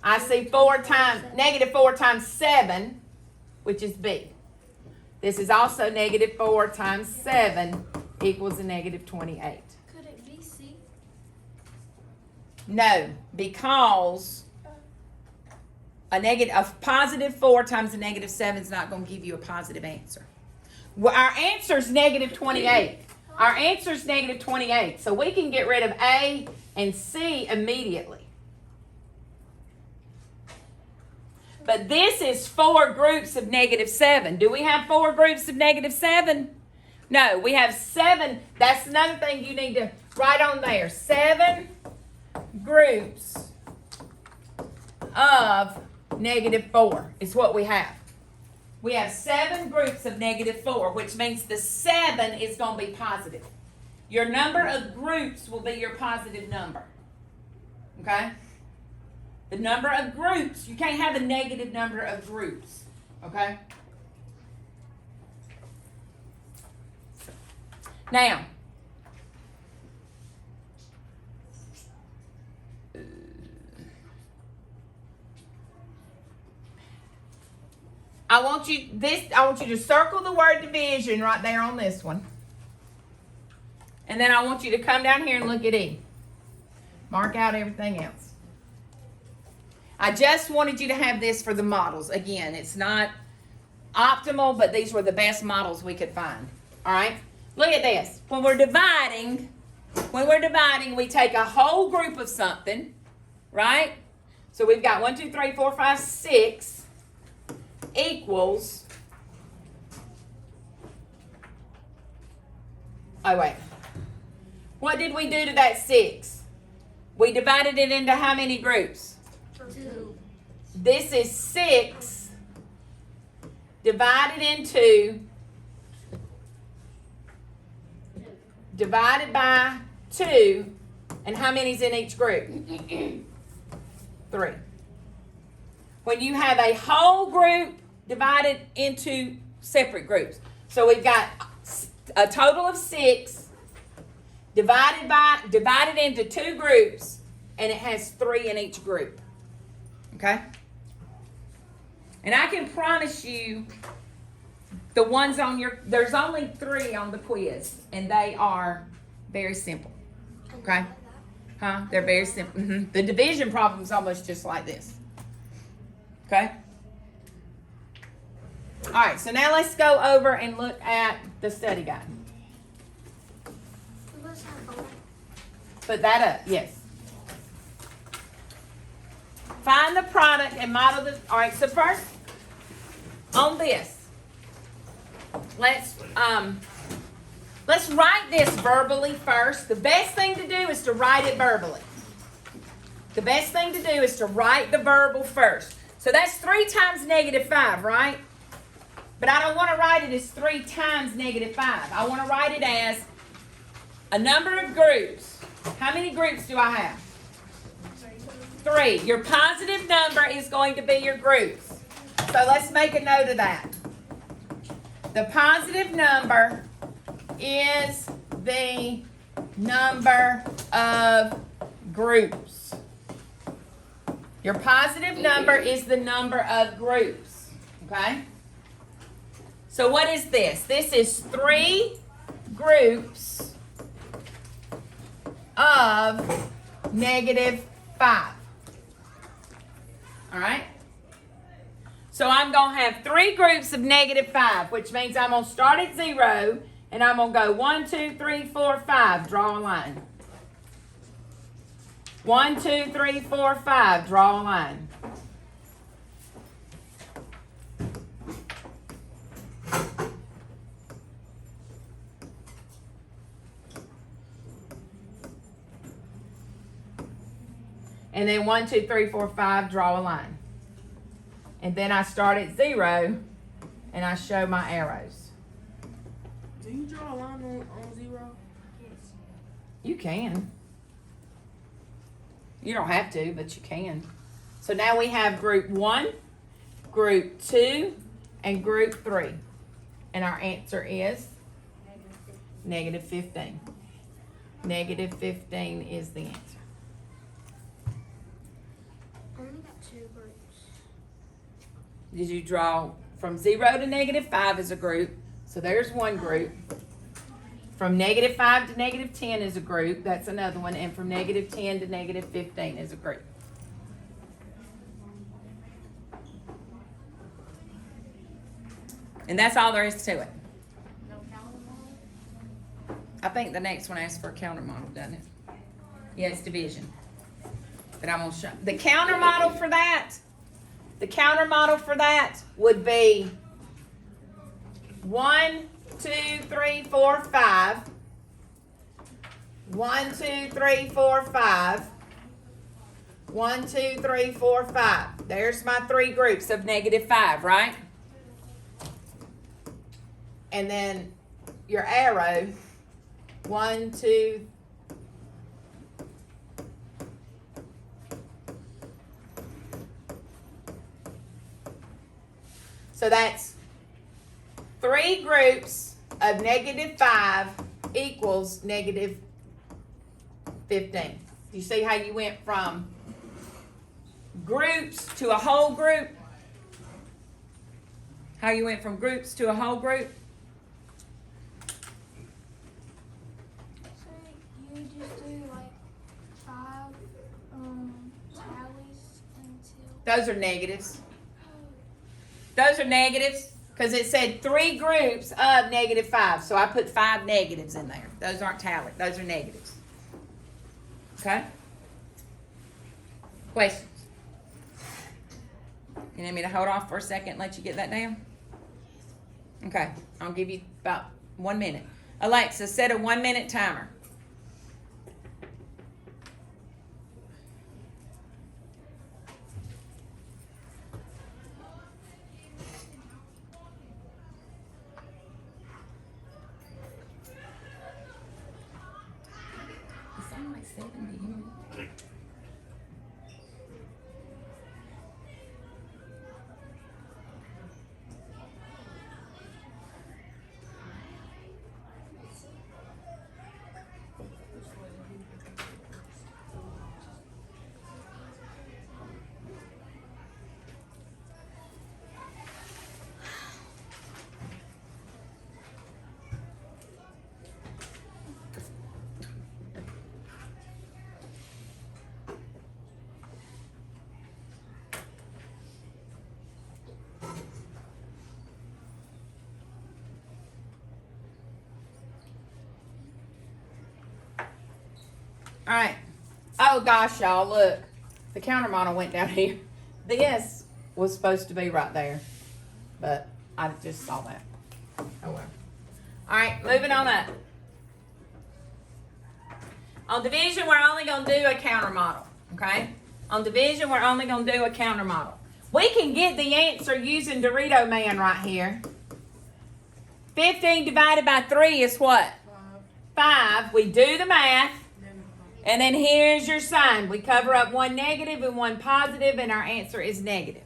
Speaker 1: I see 4 times, negative 4 times 7, which is B. This is also negative 4 times 7 equals a negative 28.
Speaker 2: Could it be C?
Speaker 1: No, because a positive 4 times a negative 7 is not going to give you a positive answer. Well, our answer is negative 28. Our answer is negative 28. So we can get rid of A and C immediately. But this is 4 groups of negative 7. Do we have 4 groups of negative 7? No, we have 7. That's another thing you need to write on there. 7 groups of negative 4 is what we have. We have 7 groups of negative 4, which means the 7 is going to be positive. Your number of groups will be your positive number. Okay? The number of groups, you can't have a negative number of groups. Okay? Now, I want you to circle the word division right there on this one. And then I want you to come down here and look at E. Mark out everything else. I just wanted you to have this for the models. Again, it's not optimal, but these were the best models we could find. All right? Look at this. When we're dividing, we take a whole group of something, right? So we've got 1, 2, 3, 4, 5, 6 equals Oh, wait. What did we do to that 6? We divided it into how many groups?
Speaker 2: 2.
Speaker 1: This is 6 divided by 2. And how many's in each group? 3. When you have a whole group divided into separate groups. So we've got a total of 6 divided into 2 groups, and it has 3 in each group. Okay? And I can promise you the ones on there's only 3 on the quiz, and they are very simple. Okay? Huh? They're very simple. The division problem is almost just like this. Okay? All right, so now let's go over and look at the study guide. Put that up, yes. Find the product and model the. All right, so first on this, let's write this verbally first. The best thing to do is to write it verbally. The best thing to do is to write the verbal first. So that's 3 times -5, right? But I don't want to write it as 3 times -5. I want to write it as a number of groups. How many groups do I have? 3. Your positive number is going to be your groups. So let's make a note of that. The positive number is the number of groups. Your positive number is the number of groups. Okay? So what is this? This is 3 groups of -5. All right? So I'm going to have 3 groups of -5, which means I'm going to start at 0, and I'm going to go 1, 2, 3, 4, 5. Draw a line. 1, 2, 3, 4, 5. Draw a line. And then 1, 2, 3, 4, 5, draw a line. And then I start at 0 and I show my arrows.
Speaker 2: Do you draw a line on 0? Yes.
Speaker 1: You can. You don't have to, but you can. So now we have group 1, group 2, and group 3. And our answer is -15. -15 is the answer.
Speaker 2: I only got 2 groups.
Speaker 1: Did you draw from 0 to -5 as a group? So there's one group. From -5 to -10 is a group. That's another one. And from -10 to -15 is a group. And that's all there is to it.
Speaker 2: No counter model?
Speaker 1: I think the next one asks for a counter model, doesn't it? Yeah, it's division. But I'm going to show. The counter model for that would be 1, 2, 3, 4, 5. 1, 2, 3, 4, 5. 1, 2, 3, 4, 5. There's my 3 groups of -5, right? And then your arrow, 1, 2. So that's 3 groups of -5 equals -15. Do you see how you went from groups to a whole group? How you went from groups to a whole group?
Speaker 2: So you just do like 5 tallies until.
Speaker 1: Those are negatives. Those are negatives because it said 3 groups of -5. So I put 5 negatives in there. Those aren't tally. Those are negatives. Okay? Questions? You need me to hold off for a second and let you get that down? Okay. I'll give you about 1 minute. Alexa, set a 1-minute timer. It's only like 70. All right. Oh gosh, y'all, look. The counter model went down here. This was supposed to be right there, but I just saw that. Oh well. All right, moving on up. On division, we're only going to do a counter model, okay? On division, we're only going to do a counter model. We can get the answer using Dorito Man right here. 15 divided by 3 is what? 5. We do the math. And then here's your sign. We cover up one negative and one positive, and our answer is negative.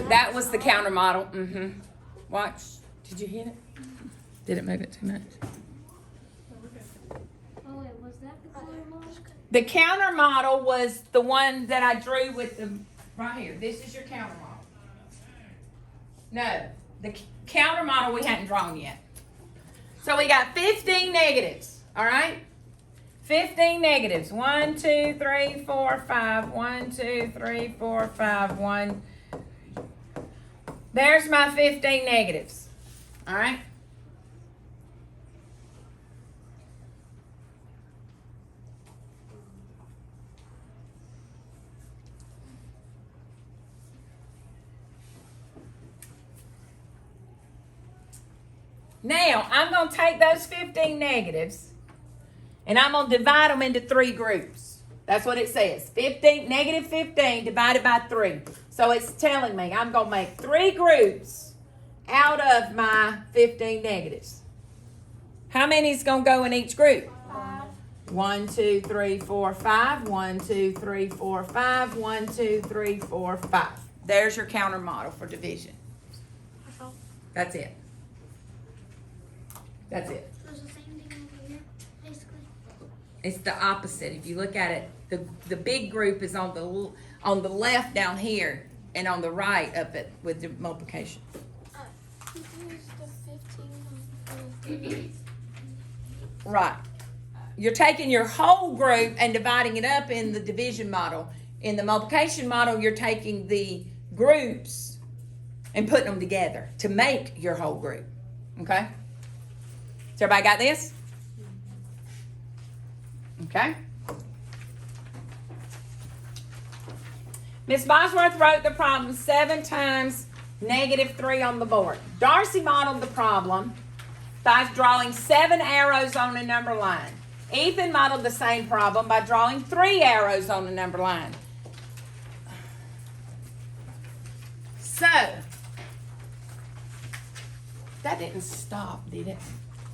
Speaker 1: That was the counter model. Mm-hmm. Watch. Did you hit it? Did it move it too much?
Speaker 2: Oh wait, was that the counter model?
Speaker 1: The counter model was the one that I drew with the, right here. This is your counter model. No, the counter model we hadn't drawn yet. So we got 15 negatives, all right? 15 negatives. 1, 2, 3, 4, 5. 1, 2, 3, 4, 5. 1. There's my 15 negatives, all right? Now, I'm going to take those 15 negatives and I'm going to divide them into 3 groups. That's what it says. Negative 15 divided by 3. So it's telling me I'm going to make 3 groups out of my 15 negatives. How many is going to go in each group?
Speaker 2: 5.
Speaker 1: 1, 2, 3, 4, 5. 1, 2, 3, 4, 5. 1, 2, 3, 4, 5. There's your counter model for division. That's it. That's it.
Speaker 2: So it's the same thing over here, basically.
Speaker 1: It's the opposite. If you look at it, the big group is on the left down here, and on the right up it with the multiplication.
Speaker 2: Here's the 15.
Speaker 1: Right. You're taking your whole group and dividing it up in the division model. In the multiplication model, you're taking the groups and putting them together to make your whole group. Okay? So everybody got this? Okay. Miss Bosworth wrote the problem 7 times -3 on the board. Darcy modeled the problem by drawing 7 arrows on a number line. Ethan modeled the same problem by drawing 3 arrows on a number line. So, that didn't stop, did it?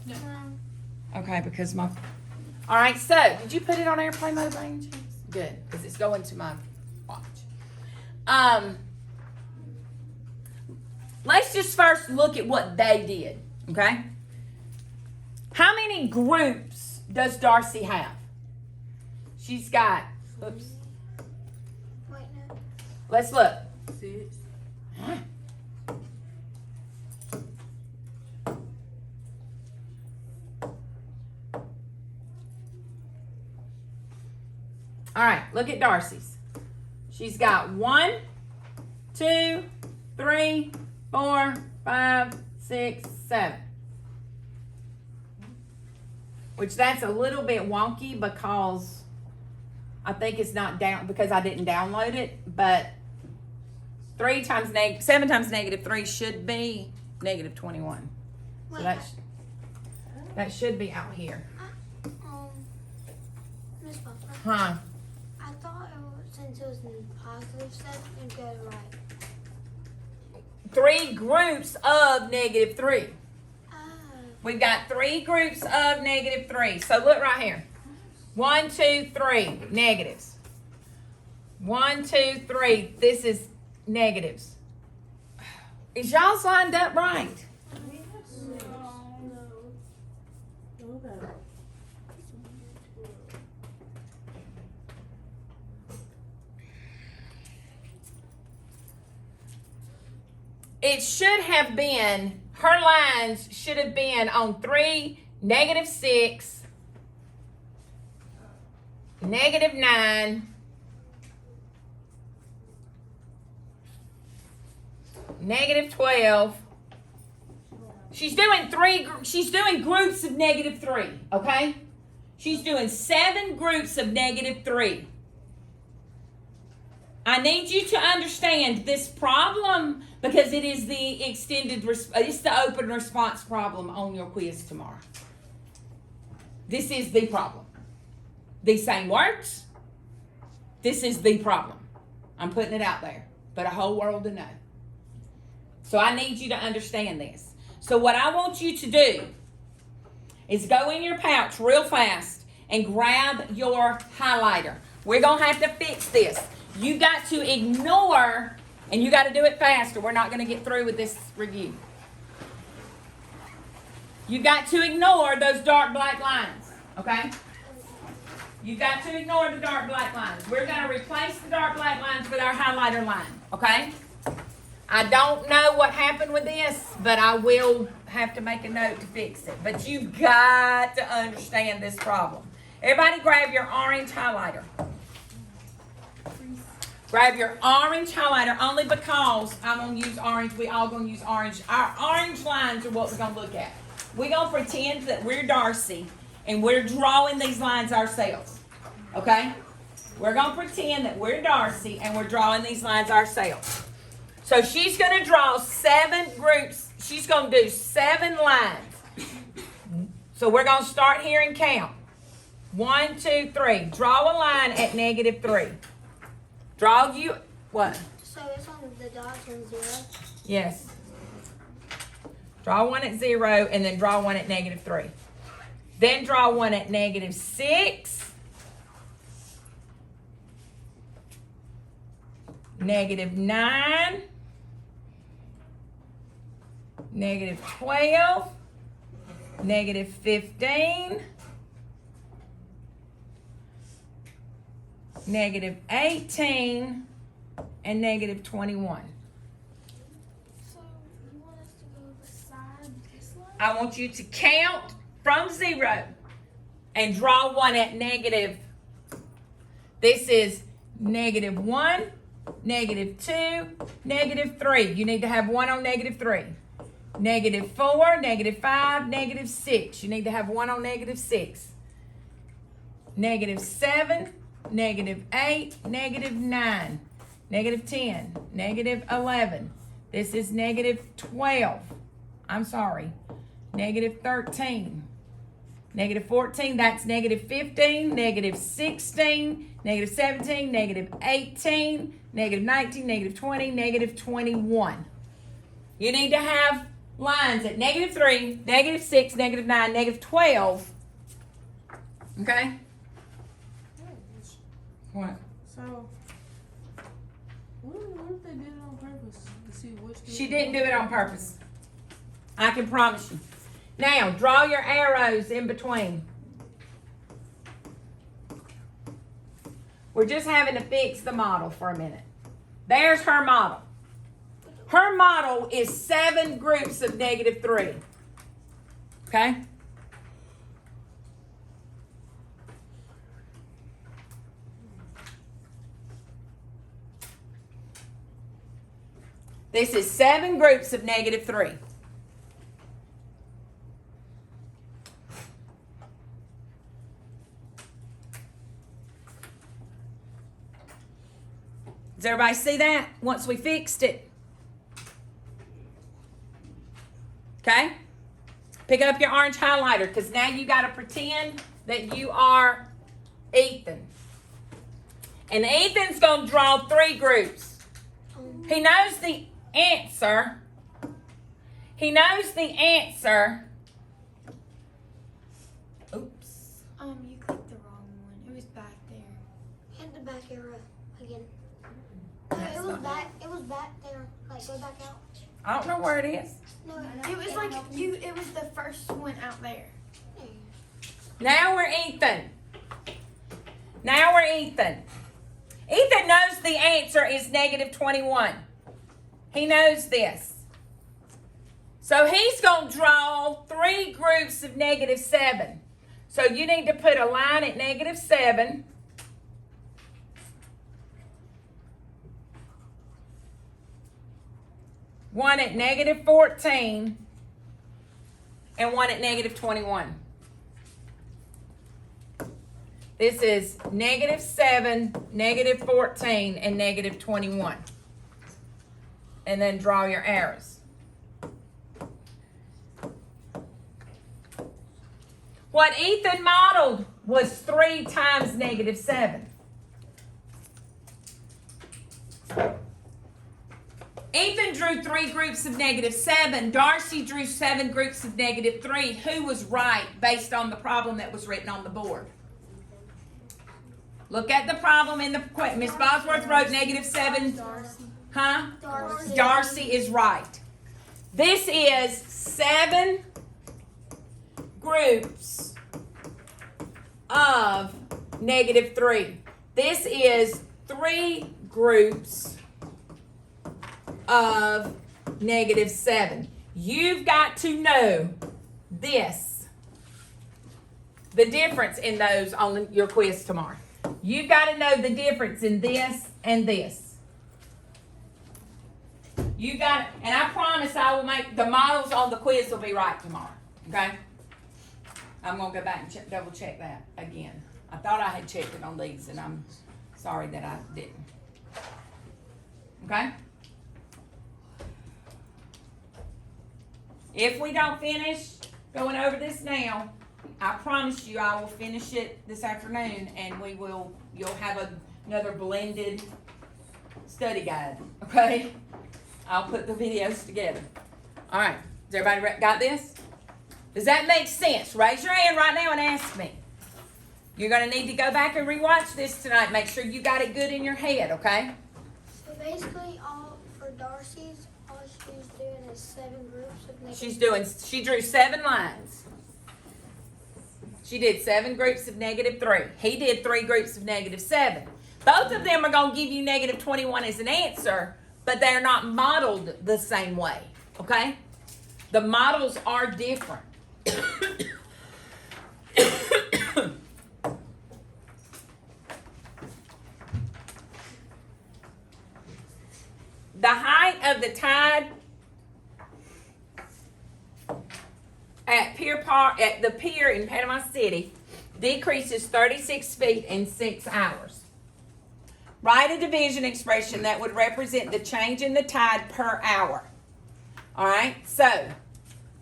Speaker 2: No.
Speaker 1: Okay, because my... All right, so, did you put it on airplane mode by any chance? Good, because it's going to my watch. Let's just first look at what they did, okay? How many groups does Darcy have? She's got... Oops.
Speaker 2: Wait, no.
Speaker 1: Let's look.
Speaker 3: 6.
Speaker 1: Huh? All right, look at Darcy's. She's got 1, 2, 3, 4, 5, 6, 7. Which that's a little bit wonky because I think it's not down because I didn't download it, but 7 times negative 3 should be negative 21. So
Speaker 2: Wait,
Speaker 1: that should be out here.
Speaker 2: Miss Buffer.
Speaker 1: Huh?
Speaker 2: I thought since it was in positive set, you'd get it right.
Speaker 1: 3 groups of negative 3.
Speaker 2: Oh.
Speaker 1: We've got 3 groups of negative 3. So look right here. 1, 2, 3 negatives. 1, 2, 3. This is negatives. Is y'all's lined up right? It should have been, her lines should have been on 3, negative 6, negative 9, negative 12. She's doing groups of negative 3, okay? She's doing 7 groups of negative 3. I need you to understand this problem because it is it's the open response problem on your quiz tomorrow. This is the problem. These same words, this is the problem. I'm putting it out there for the whole world to know. So I need you to understand this. So what I want you to do is go in your pouch real fast and grab your highlighter. We're going to have to fix this. You got to ignore, and you got to do it faster. We're not going to get through with this review. You got to ignore those dark black lines, okay? You got to ignore the dark black lines. We're going to replace the dark black lines with our highlighter line, okay? I don't know what happened with this, but I will have to make a note to fix it. But you've got to understand this problem. Everybody grab your orange highlighter. Grab your orange highlighter only because I'm going to use orange. We all going to use orange. Our orange lines are what we're going to look at. We're going to pretend that we're Darcy and we're drawing these lines ourselves. Okay? We're going to pretend that we're Darcy and we're drawing these lines ourselves. So she's going to draw 7 groups. She's going to do 7 lines. So we're going to start here and count. 1, 2, 3. Draw a line at negative 3. Draw you, what?
Speaker 2: So it's on the dots on 0?
Speaker 1: Yes. Draw one at 0 and then draw one at negative 3. Then draw one at negative 6. Negative 9. Negative 12. Negative 15. Negative 18. And negative 21.
Speaker 2: So you want us to go beside this line?
Speaker 1: I want you to count from 0 and draw one at negative. This is negative 1, negative 2, negative 3. You need to have one on negative 3. Negative 4, negative 5, negative 6. You need to have one on negative 6. Negative 7, negative 8, negative 9, negative 10, negative 11. This is negative 12. I'm sorry. Negative 13. Negative 14, that's negative 15, negative 16, negative 17, negative 18, negative 19, negative 20, negative 21. You need to have lines at negative 3, negative 6, negative 9, negative 12. Okay? What?
Speaker 3: So, what if they did it on purpose to see which?
Speaker 1: She didn't do it on purpose. I can promise you. Now, draw your arrows in between. We're just having to fix the model for a minute. There's her model. Her model is 7 groups of negative 3. Okay? This is 7 groups of negative 3. Does everybody see that once we fixed it? Okay? Pick up your orange highlighter because now you got to pretend that you are Ethan. And Ethan's going to draw 3 groups. He knows the answer. He knows the answer. Oops.
Speaker 2: You clicked the wrong one. It was back there.
Speaker 4: Hit the back arrow again.
Speaker 1: That's
Speaker 4: It was
Speaker 1: not
Speaker 4: back. It was back there. Like go back out.
Speaker 1: I don't know where it is.
Speaker 4: No,
Speaker 2: It was like you. It was the first one out there.
Speaker 1: Now we're Ethan. Now we're Ethan. Ethan knows the answer is -21. He knows this. So he's going to draw 3 groups of -7. So you need to put a line at -7. One at -14 and one at -21. This is -7, -14, and -21. And then draw your arrows. What Ethan modeled was 3 times -7. Ethan drew 3 groups of -7. Darcy drew 7 groups of -3. Who was right based on the problem that was written on the board? Look at the problem in the question. Miss Bosworth wrote -7.
Speaker 2: Darcy.
Speaker 1: Huh?
Speaker 4: Darcy.
Speaker 1: Darcy is right. This is 7 groups of -3. This is 3 groups of -7. You've got to know this, the difference in those on your quiz tomorrow. You've got to know the difference in this and this. You got, and I promise I will make the models on the quiz will be right tomorrow. Okay? I'm gonna go back and double check that again. I thought I had checked it on these, and I'm sorry that I didn't. Okay? If we don't finish going over this now, I promise you I will finish it this afternoon, and you'll have another blended study guide, okay? I'll put the videos together. All right, has everybody got this? Does that make sense? Raise your hand right now and ask me. You're gonna need to go back and rewatch this tonight. Make sure you got it good in your head, okay?
Speaker 4: So basically, all for Darcy's, all she's doing is 7 groups of
Speaker 1: She drew 7 lines. She did 7 groups of -3. He did 3 groups of -7. Both of them are going to give you -21 as an answer, but they're not modeled the same way, okay? The models are different. The height of the tide at the pier in Panama City decreases 36 feet in 6 hours. Write a division expression that would represent the change in the tide per hour. All right, so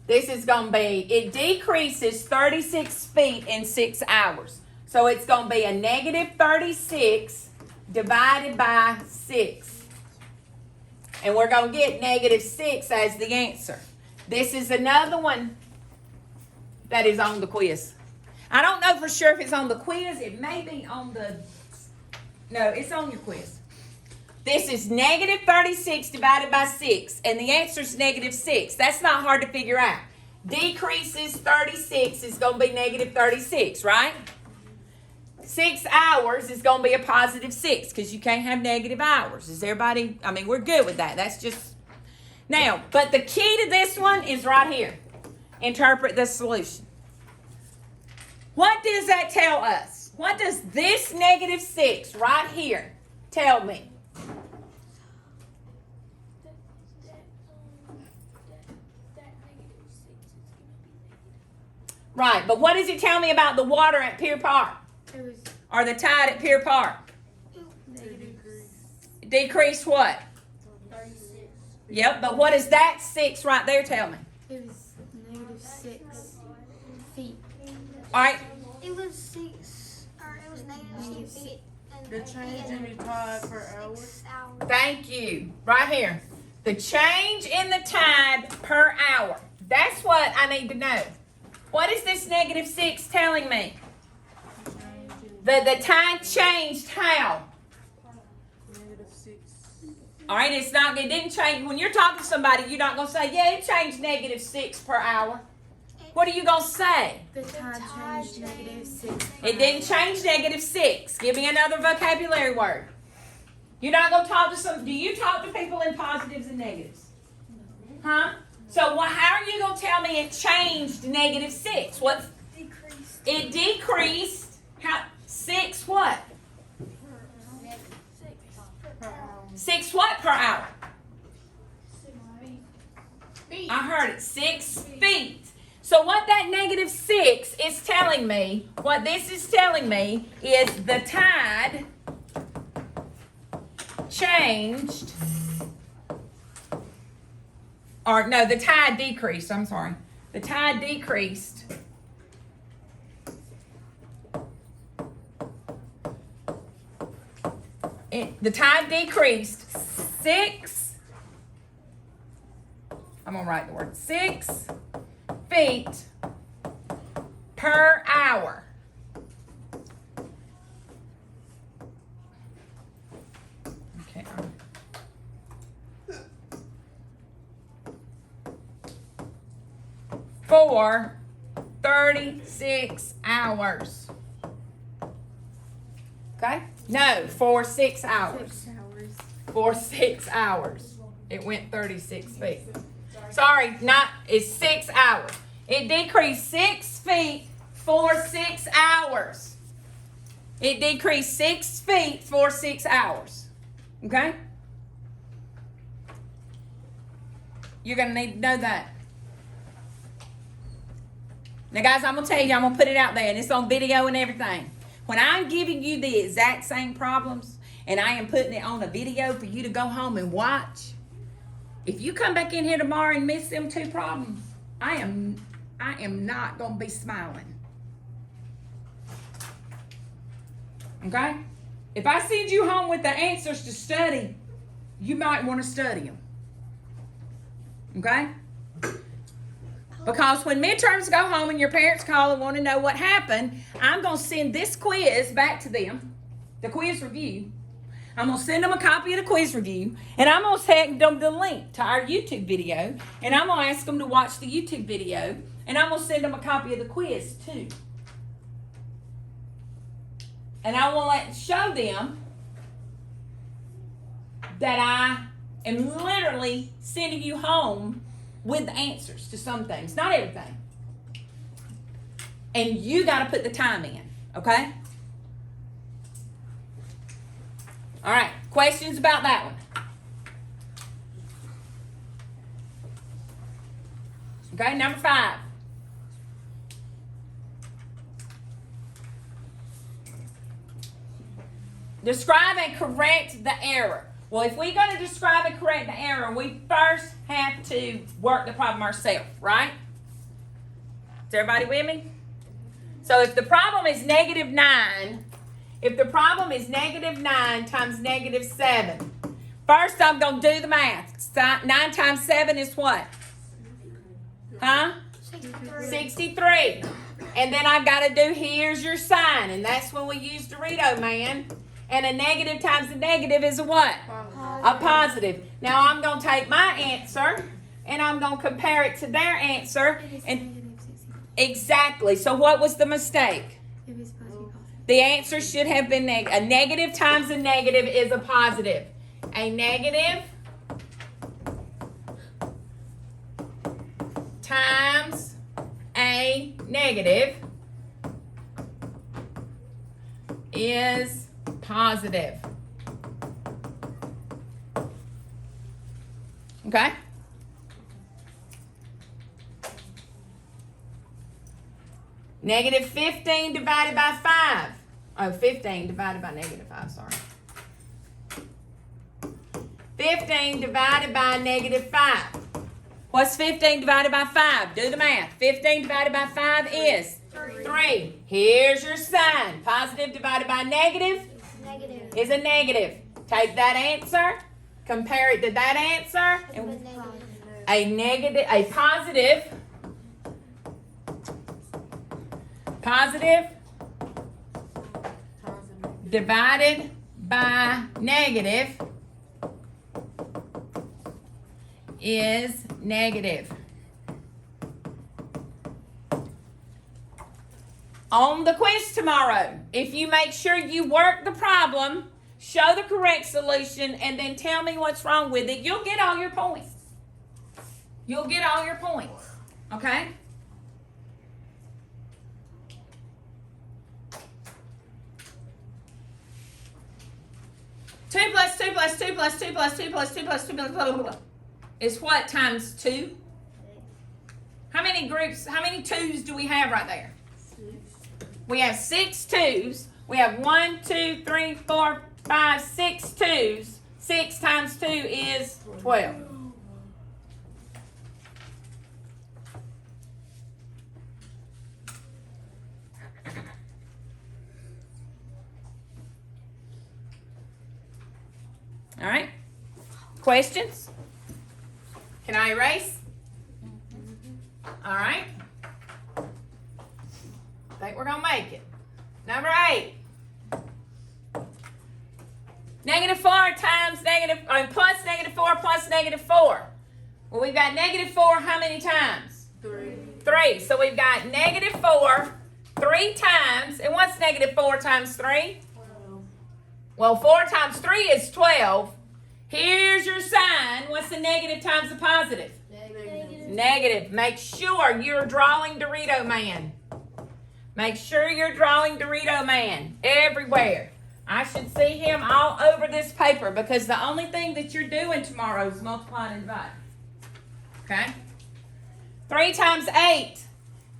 Speaker 1: this is going to be, it decreases 36 feet in 6 hours. So it's going to be a -36 divided by 6. And we're going to get -6 as the answer. This is another one that is on the quiz. I don't know for sure if it's on the quiz. It may be on the... No, it's on your quiz. This is -36 divided by 6. And the answer is -6. That's not hard to figure out. Decreases 36 is going to be -36, right? 6 hours is going to be a +6 because you can't have negative hours. Is everybody, I mean, we're good with that. That's just, now, but the key to this one is right here. Interpret the solution. What does that tell us? What does this -6 right here tell me?
Speaker 2: That -6 is gonna be
Speaker 1: Right, but what does it tell me about the water at Pier Park?
Speaker 2: negative. It was
Speaker 1: Or the tide at Pier Park?
Speaker 2: negative.
Speaker 1: Decreased what?
Speaker 2: 36.
Speaker 1: Yep, but what is that 6 right there? Tell me.
Speaker 3: It was -6 feet.
Speaker 1: All right.
Speaker 4: It was 6, or it was -6 feet. And
Speaker 3: The change in the tide per hour.
Speaker 4: 6 hours.
Speaker 1: Thank you. Right here. The change in the tide per hour. That's what I need to know. What is this -6 telling me? The tide changed how?
Speaker 3: -6.
Speaker 1: All right, it didn't change. When you're talking to somebody, you're not going to say, yeah, it changed -6 per hour. What are you going to say?
Speaker 3: The tide changed -6.
Speaker 1: It didn't change -6. Give me another vocabulary word. You're not going to talk to do you talk to people in positives and negatives? Huh? So how are you going to tell me it changed -6? What?
Speaker 2: Decreased.
Speaker 1: It decreased. How? 6 what?
Speaker 2: 6
Speaker 3: Per hour.
Speaker 1: 6 what per hour?
Speaker 2: 6 feet.
Speaker 1: I heard it. 6 feet. So what that -6 is telling me, what this is telling me is the tide changed, or no, the tide decreased. I'm sorry. The tide decreased. The tide decreased 6. I'm gonna write the word 6 feet per hour. Okay. For 36 hours. Okay? No, for 6 hours.
Speaker 3: 6 hours.
Speaker 1: For 6 hours. It went 36 feet. Sorry, it's 6 hours. It decreased 6 feet for 6 hours. It decreased 6 feet for 6 hours. Okay? You're going to need to know that. Now, guys, I'm going to tell you, I'm going to put it out there, and it's on video and everything. When I'm giving you the exact same problems, and I am putting it on a video for you to go home and watch, if you come back in here tomorrow and miss them 2 problems, I am not going to be smiling. Okay? If I send you home with the answers to study, you might want to study them. Okay? Because when midterms go home and your parents call and want to know what happened, I'm going to send this quiz back to them, the quiz review. I'm going to send them a copy of the quiz review, and I'm going to send them the link to our YouTube video, and I'm going to ask them to watch the YouTube video, and I'm going to send them a copy of the quiz too. And I will show them that I am literally sending you home with the answers to some things, not everything. And you got to put the time in, okay? All right, questions about that one? Okay, number 5. Describe and correct the error. Well, if we're going to describe and correct the error, we first have to work the problem ourselves, right? Is everybody with me? So if the problem is -9, if the problem is -9 times -7, first I'm going to do the math. 9 times 7 is what? Huh? 63. And then I've got to do, here's your sign, and that's when we use Dorito Man. And a negative times a negative is a what? A positive. Now I'm going to take my answer and I'm going to compare it to their answer. And exactly. So what was the mistake?
Speaker 3: It was supposed to be positive.
Speaker 1: The answer should have been a negative times a negative is a positive. A negative times a negative is positive. Okay? Negative 15 divided by 5. Oh, 15 divided by -5, sorry. 15 divided by negative 5. What's 15 divided by 5? Do the math. 15 divided by 5 is 3. Here's your sign. Positive divided by negative
Speaker 4: Negative.
Speaker 1: is a negative. Take that answer, compare it to that answer, and a positive divided by negative is negative. On the quiz tomorrow, if you make sure you work the problem, show the correct solution, and then tell me what's wrong with it, you'll get all your points. You'll get all your points. Okay? Two plus 2 plus 2 plus 2 plus 2 plus 2 plus 2 plus blah, blah, blah, is what times 2? How many groups, how many 2's do we have right there?
Speaker 3: 6.
Speaker 1: We have 6 2's. We have 1, 2, 3, 4, 5, 6 2's. 6 times 2 is 12. All right. Questions? Can I erase? All right. I think we're going to make it. Number 8. Negative 4 times plus negative 4 plus negative 4. Well, we've got negative 4 how many times?
Speaker 3: 3.
Speaker 1: 3. So we've got negative 4 3 times. And what's negative 4 times 3?
Speaker 3: 12.
Speaker 1: Well, 4 times 3 is 12. Here's your sign. What's the negative times the positive?
Speaker 3: Negative.
Speaker 1: Negative. Make sure you're drawing Dorito Man. Make sure you're drawing Dorito Man everywhere. I should see him all over this paper because the only thing that you're doing tomorrow is multiplying and dividing. Okay? 3 times 8.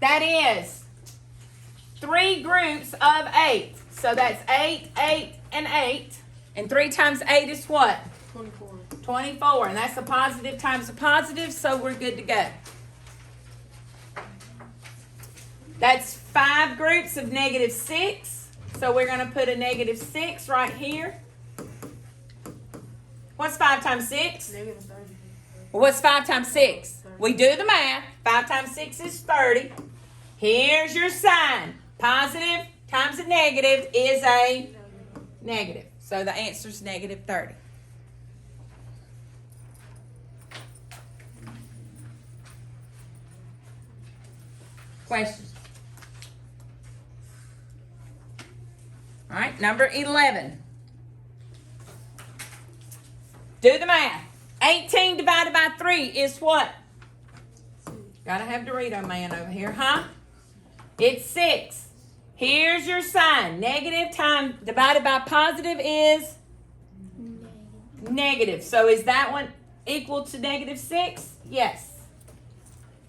Speaker 1: That is 3 groups of 8. So that's 8, 8, and 8. And 3 times 8 is what?
Speaker 3: 24.
Speaker 1: 24. And that's a positive times a positive, so we're good to go. That's 5 groups of negative 6. So we're going to put a negative 6 right here. What's 5 times 6?
Speaker 3: Negative 30.
Speaker 1: Well, what's 5 times 6? We do the math. 5 times 6 is 30. Here's your sign. Positive times a negative is a negative. So the answer is negative 30. Questions? All right, number 11. Do the math. 18 divided by 3 is what? Gotta have Dorito Man over here, huh? It's 6. Here's your sign. Negative time divided by positive is negative. So is that one equal to negative 6? Yes.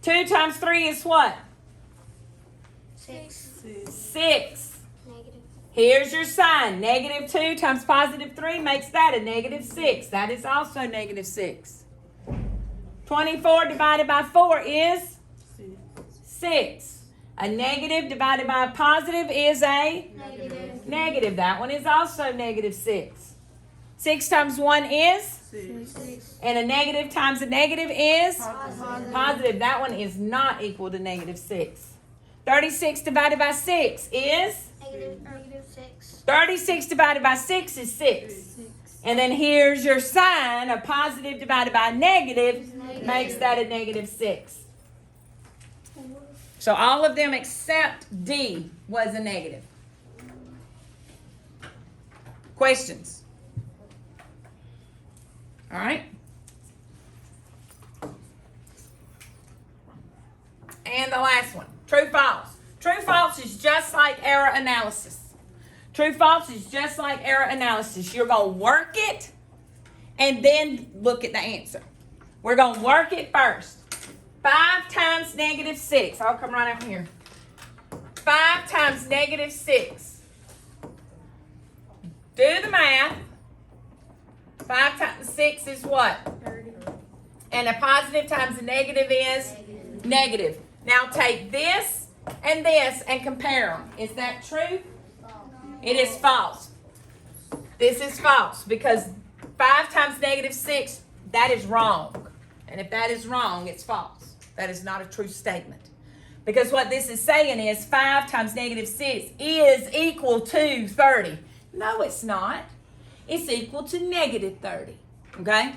Speaker 1: 2 times 3 is what?
Speaker 4: 6.
Speaker 1: 6.
Speaker 4: Negative.
Speaker 1: Here's your sign. Negative 2 times positive 3 makes that a negative 6. That is also negative 6. 24 divided by 4 is 6. A negative divided by a positive is a
Speaker 4: Negative.
Speaker 1: negative. That one is also negative 6. 6 times 1 is?
Speaker 3: 6.
Speaker 1: And a negative times a negative is?
Speaker 3: Positive.
Speaker 1: Positive. That one is not equal to negative 6. 36 divided by 6 is?
Speaker 4: Negative 6.
Speaker 1: 36 divided by 6 is 6. And then here's your sign. A positive divided by a negative makes that a negative 6. So all of them except D was a negative. Questions? All right. And the last one. True, false. True, false is just like error analysis. True, false is just like error analysis. You're going to work it and then look at the answer. We're going to work it first. 5 times negative 6. I'll come right over here. 5 times negative 6. Do the math. 5 times 6 is what?
Speaker 2: 30.
Speaker 1: And a positive times a negative is? Negative. Now take this and compare them. Is that true? It is false. This is false because 5 times negative 6, that is wrong. And if that is wrong, it's false. That is not a true statement. Because what this is saying is 5 times negative 6 is equal to 30. No, it's not. It's equal to negative 30. Okay?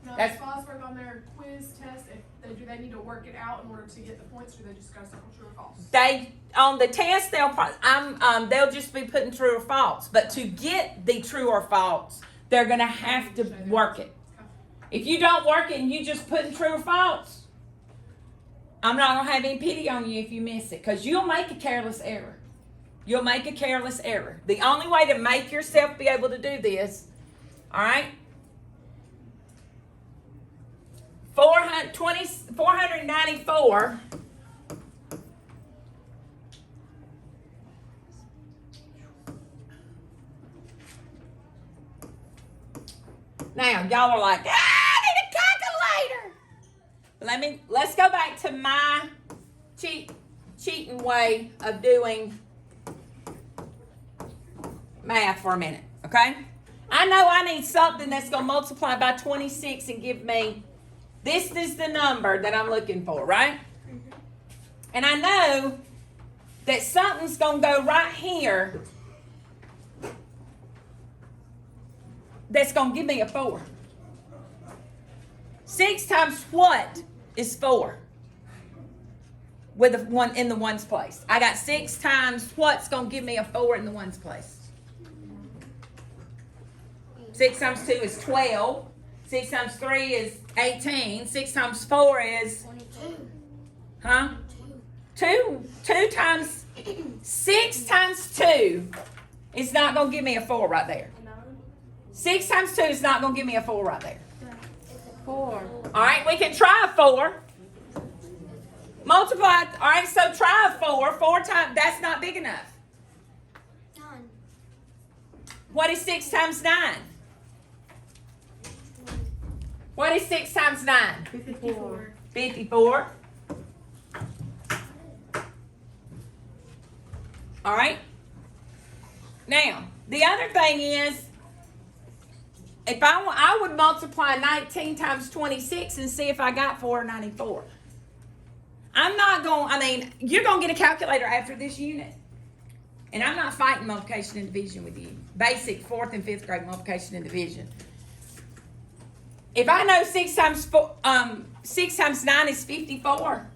Speaker 2: Now,
Speaker 1: That's-
Speaker 2: does Fosberg on their quiz test, if they need to work it out in order to get the points, or do they just go circle true or false?
Speaker 1: They on the test they'll just be putting true or false. But to get the true or false, they're gonna have to work it. If you don't work it and you just put in true or false, I'm not gonna have any pity on you if you miss it, because you'll make a careless error. You'll make a careless error. The only way to make yourself be able to do this, all right? 494. Now, y'all are like, I need a calculator. Let's go back to my cheating way of doing math for a minute, okay? I know I need something that's going to multiply by 26 and give me, this is the number that I'm looking for, right? And I know that something's going to go right here that's going to give me a 4. 6 times what is 4? With a 1 in the ones place. I got 6 times what's going to give me a 4 in the ones place. 6 times 2 is 12. 6 times 3 is 18. 6 times 4 is,
Speaker 4: 22.
Speaker 1: huh? 2. 2 times, 6 times 2 is not going to give me a 4 right there. 6 times 2 is not going to give me a 4 right there.
Speaker 3: 4.
Speaker 1: All right, we can try a 4. Multiply, all right, so try a 4. 4 times, that's not big enough.
Speaker 4: 9.
Speaker 1: What is 6 times 9? What is 6 times 9?
Speaker 3: 54.
Speaker 1: 54. All right. Now, the other thing is, if I would multiply 19 times 26 and see if I got 494. I'm not going, you're going to get a calculator after this unit. And I'm not fighting multiplication and division with you. Basic 4th and 5th grade multiplication and division. If I know 6 times 9 is 54.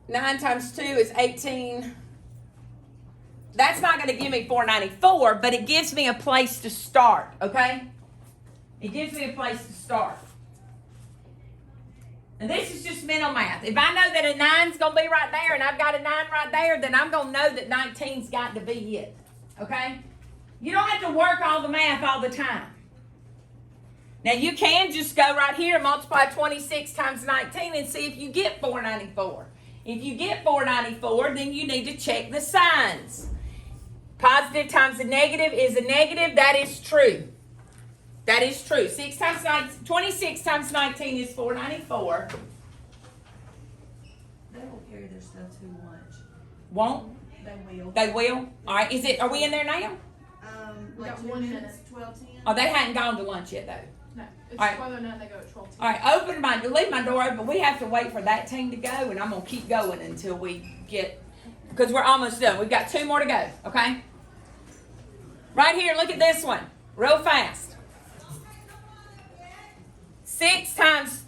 Speaker 1: 9 times 2 is 18. That's not going to give me 494, but it gives me a place to start, okay? It gives me a place to start. And this is just mental math. If I know that a 9's going to be right there and I've got a 9 right there, then I'm going to know that 19's got to be it, okay? You don't have to work all the math all the time. Now, you can just go right here and multiply 26 times 19 and see if you get 494. If you get 494, then you need to check the signs. Positive times a negative is a negative. That is true. That is true. 26 times 19 is 494.
Speaker 3: They won't carry their stuff too much.
Speaker 1: Won't?
Speaker 3: They will.
Speaker 1: They will? All right. Are we in there now?
Speaker 2: We
Speaker 3: Like
Speaker 2: got
Speaker 3: 2
Speaker 2: 1
Speaker 3: minutes,
Speaker 2: minute.
Speaker 3: 12:10.
Speaker 1: Oh, they hadn't gone to lunch yet, though.
Speaker 2: No, it's
Speaker 1: All right.
Speaker 2: whether or not they go at 12.
Speaker 1: All right, leave my door open. We have to wait for that team to go, and I'm going to keep going until we get, because we're almost done. We've got 2 more to go, okay? Right here, look at this one, real fast. 6 times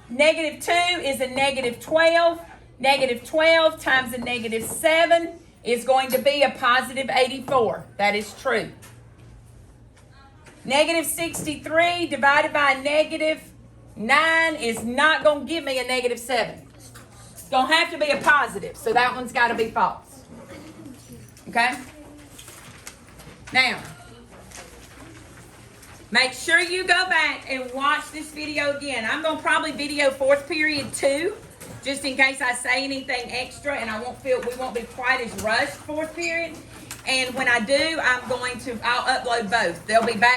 Speaker 1: negative 2 is a negative 12. Negative 12 times a negative 7 is going to be a positive 84. That is true. Negative 63 divided by negative 9 is not going to give me a negative 7. It's going to have to be a positive, so that one's got to be false. Okay? Now, make sure you go back and watch this video again. I'm going to probably video 4th period too, just in case I say anything extra and we won't be quite as rushed 4th period. And when I do, I'll upload both. They'll be back